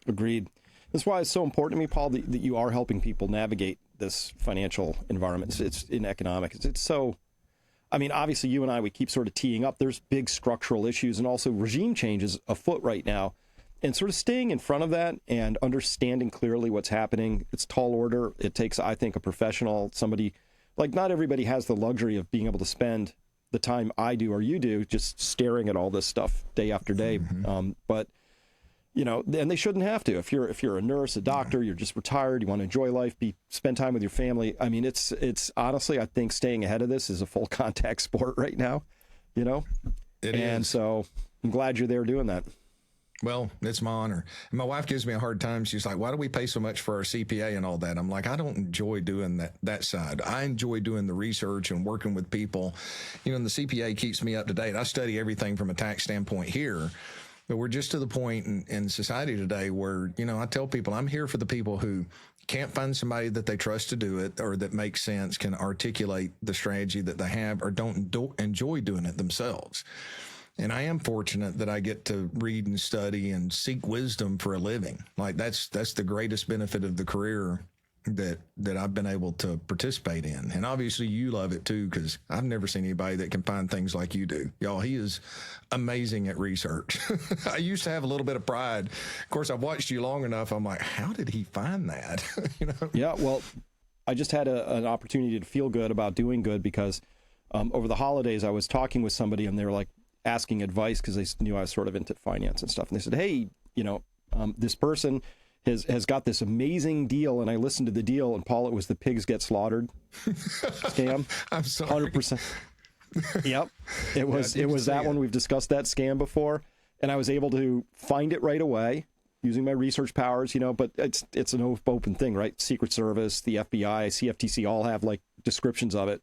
Agreed. That's why it's so important to me, Paul, that you are helping people navigate this financial environment. It's in economics. It's so, obviously you and I, we keep sort of teeing up. There's big structural issues and also regime changes afoot right now. And sort of staying in front of that and understanding clearly what's happening, it's tall order. It takes, I think, a professional, somebody, like not everybody has the luxury of being able to spend the time I do or you do just staring at all this stuff day after day.
Mm-hmm.
But, and they shouldn't have to. If you're a nurse, a doctor, you're just retired, you want to enjoy life, spend time with your family. It's honestly, I think staying ahead of this is a full contact sport right now, It and is. So I'm glad you're there doing that.
Well, it's my honor. And my wife gives me a hard time. She's like, why do we pay so much for our CPA and all that? I'm like, I don't enjoy doing that side. I enjoy doing the research and working with people. And the CPA keeps me up to date. I study everything from a tax standpoint here. But we're just to the point in society today where, I tell people I'm here for the people who can't find somebody that they trust to do it or that makes sense, can articulate the strategy that they have, or don't enjoy doing it themselves. And I am fortunate that I get to read and study and seek wisdom for a living. Like that's the greatest benefit of the career that I've been able to participate in. And obviously you love it too, because I've never seen anybody that can find things like you do. Y'all, he is amazing at research. I used to have a little bit of pride. Of course, I've watched you long enough. I'm like, how did he find that?
Yeah, well, I just had an opportunity to feel good about doing good because over the holidays I was talking with somebody and they were like, asking advice because they knew I was sort of into finance and stuff. And they said, hey, this person has got this amazing deal. And I listened to the deal, and Paul, it was the pigs get slaughtered scam.
I'm sorry.
100%. Yep. It was that one. We've discussed that scam before. And I was able to find it right away using my research powers, but it's an open thing, right? Secret Service, the FBI, CFTC all have like descriptions of it.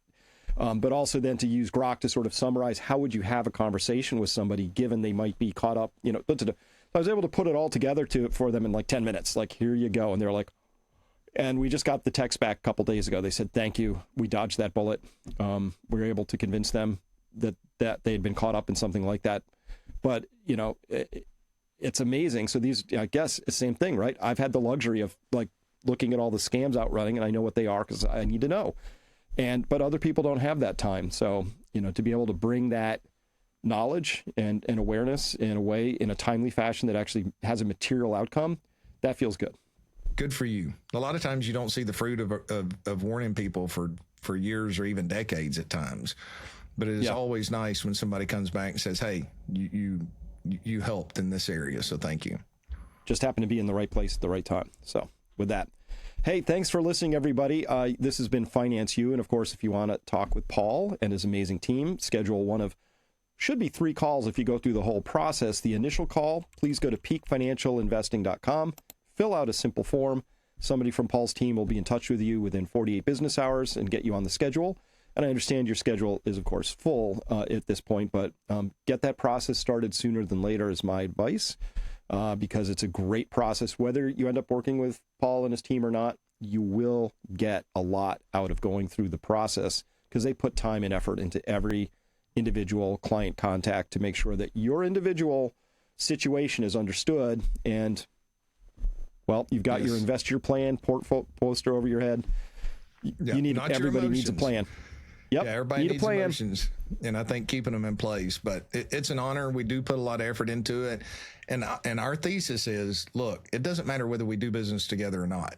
But also then to use Grok to sort of summarize how would you have a conversation with somebody given they might be caught up, I was able to put it all together for them in like 10 minutes, like, here you go. And they're like, and we just got the text back a couple days ago. They said, thank you. We dodged that bullet. We were able to convince them that they had been caught up in something like that. But, it's amazing. So these, I guess, the same thing, right? I've had the luxury of like looking at all the scams out running, and I know what they are because I need to know. But other people don't have that time. So, to be able to bring that knowledge and awareness in a timely fashion that actually has a material outcome, that feels good.
Good for you. A lot of times you don't see the fruit of warning people for years or even decades at times. But it is always nice when somebody comes back and says, hey, you helped in this area, so thank you.
Just happened to be in the right place at the right time. So with that, hey, thanks for listening, everybody. This has been Finance U. And of course, if you want to talk with Paul and his amazing team, schedule one of, should be 3 calls if you go through the whole process. The initial call, please go to peakfinancialinvesting.com, fill out a simple form. Somebody from Paul's team will be in touch with you within 48 business hours and get you on the schedule. And I understand your schedule is, of course, full at this point, but get that process started sooner than later is my advice. because it's a great process. Whether you end up working with Paul and his team or not, you will get a lot out of going through the process because they put time and effort into every individual client contact to make sure that your individual situation is understood. And, well, you've got your investor plan poster over your head. You need, everybody needs a plan. Yep.
Yeah, everybody needs
a plan.
Emotions, and I think keeping them in place. But it's an honor. We do put a lot of effort into it, and our thesis is: look, it doesn't matter whether we do business together or not.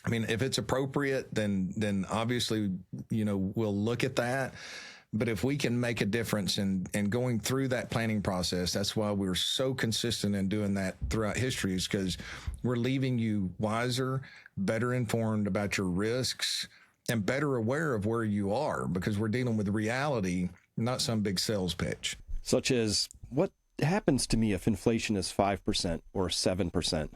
I mean, if it's appropriate, then obviously, we'll look at that. But if we can make a difference in going through that planning process, that's why we're so consistent in doing that throughout history, is because we're leaving you wiser, better informed about your risks, and better aware of where you are, because we're dealing with reality, not some big sales pitch.
Such as, what happens to me if inflation is 5% or 7%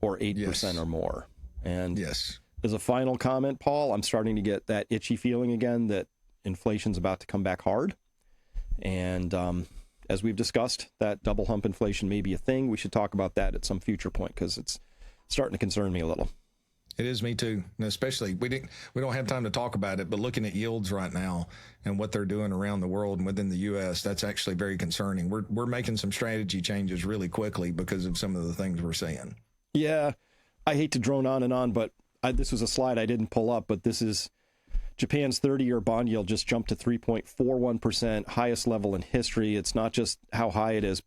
or 8% or more? And as a final comment, Paul, I'm starting to get that itchy feeling again that inflation's about to come back hard. And as we've discussed, that double hump inflation may be a thing. We should talk about that at some future point, because it's starting to concern me a little.
It is me too. And especially, we don't have time to talk about it, but looking at yields right now and what they're doing around the world and within the U.S., that's actually very concerning. We're making some strategy changes really quickly because of some of the things we're seeing.
Yeah, I hate to drone on and on, but this was a slide I didn't pull up, but this is Japan's 30-year bond yield just jumped to 3.41%, highest level in history. It's not just how high it is,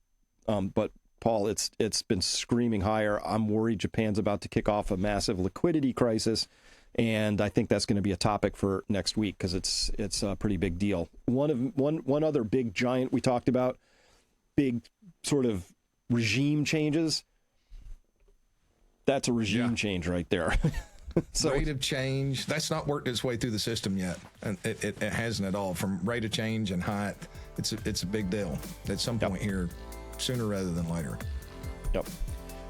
but Paul, it's been screaming higher. I'm worried Japan's about to kick off a massive liquidity crisis, and I think that's going to be a topic for next week because it's a pretty big deal. One other big giant we talked about, big sort of regime changes. That's a regime change right there.
So, rate of change, that's not worked its way through the system yet. And it hasn't at all. From rate of change and height, it's a big deal at some point here, sooner rather than later.
Yep.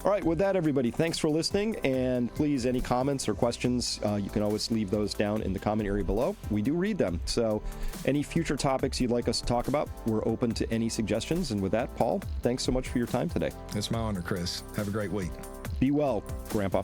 All right. With that, everybody, thanks for listening. And please, any comments or questions, you can always leave those down in the comment area below. We do read them. So any future topics you'd like us to talk about, we're open to any suggestions. And with that, Paul, thanks so much for your time today.
It's my honor, Chris. Have a great week.
Be well, Grandpa.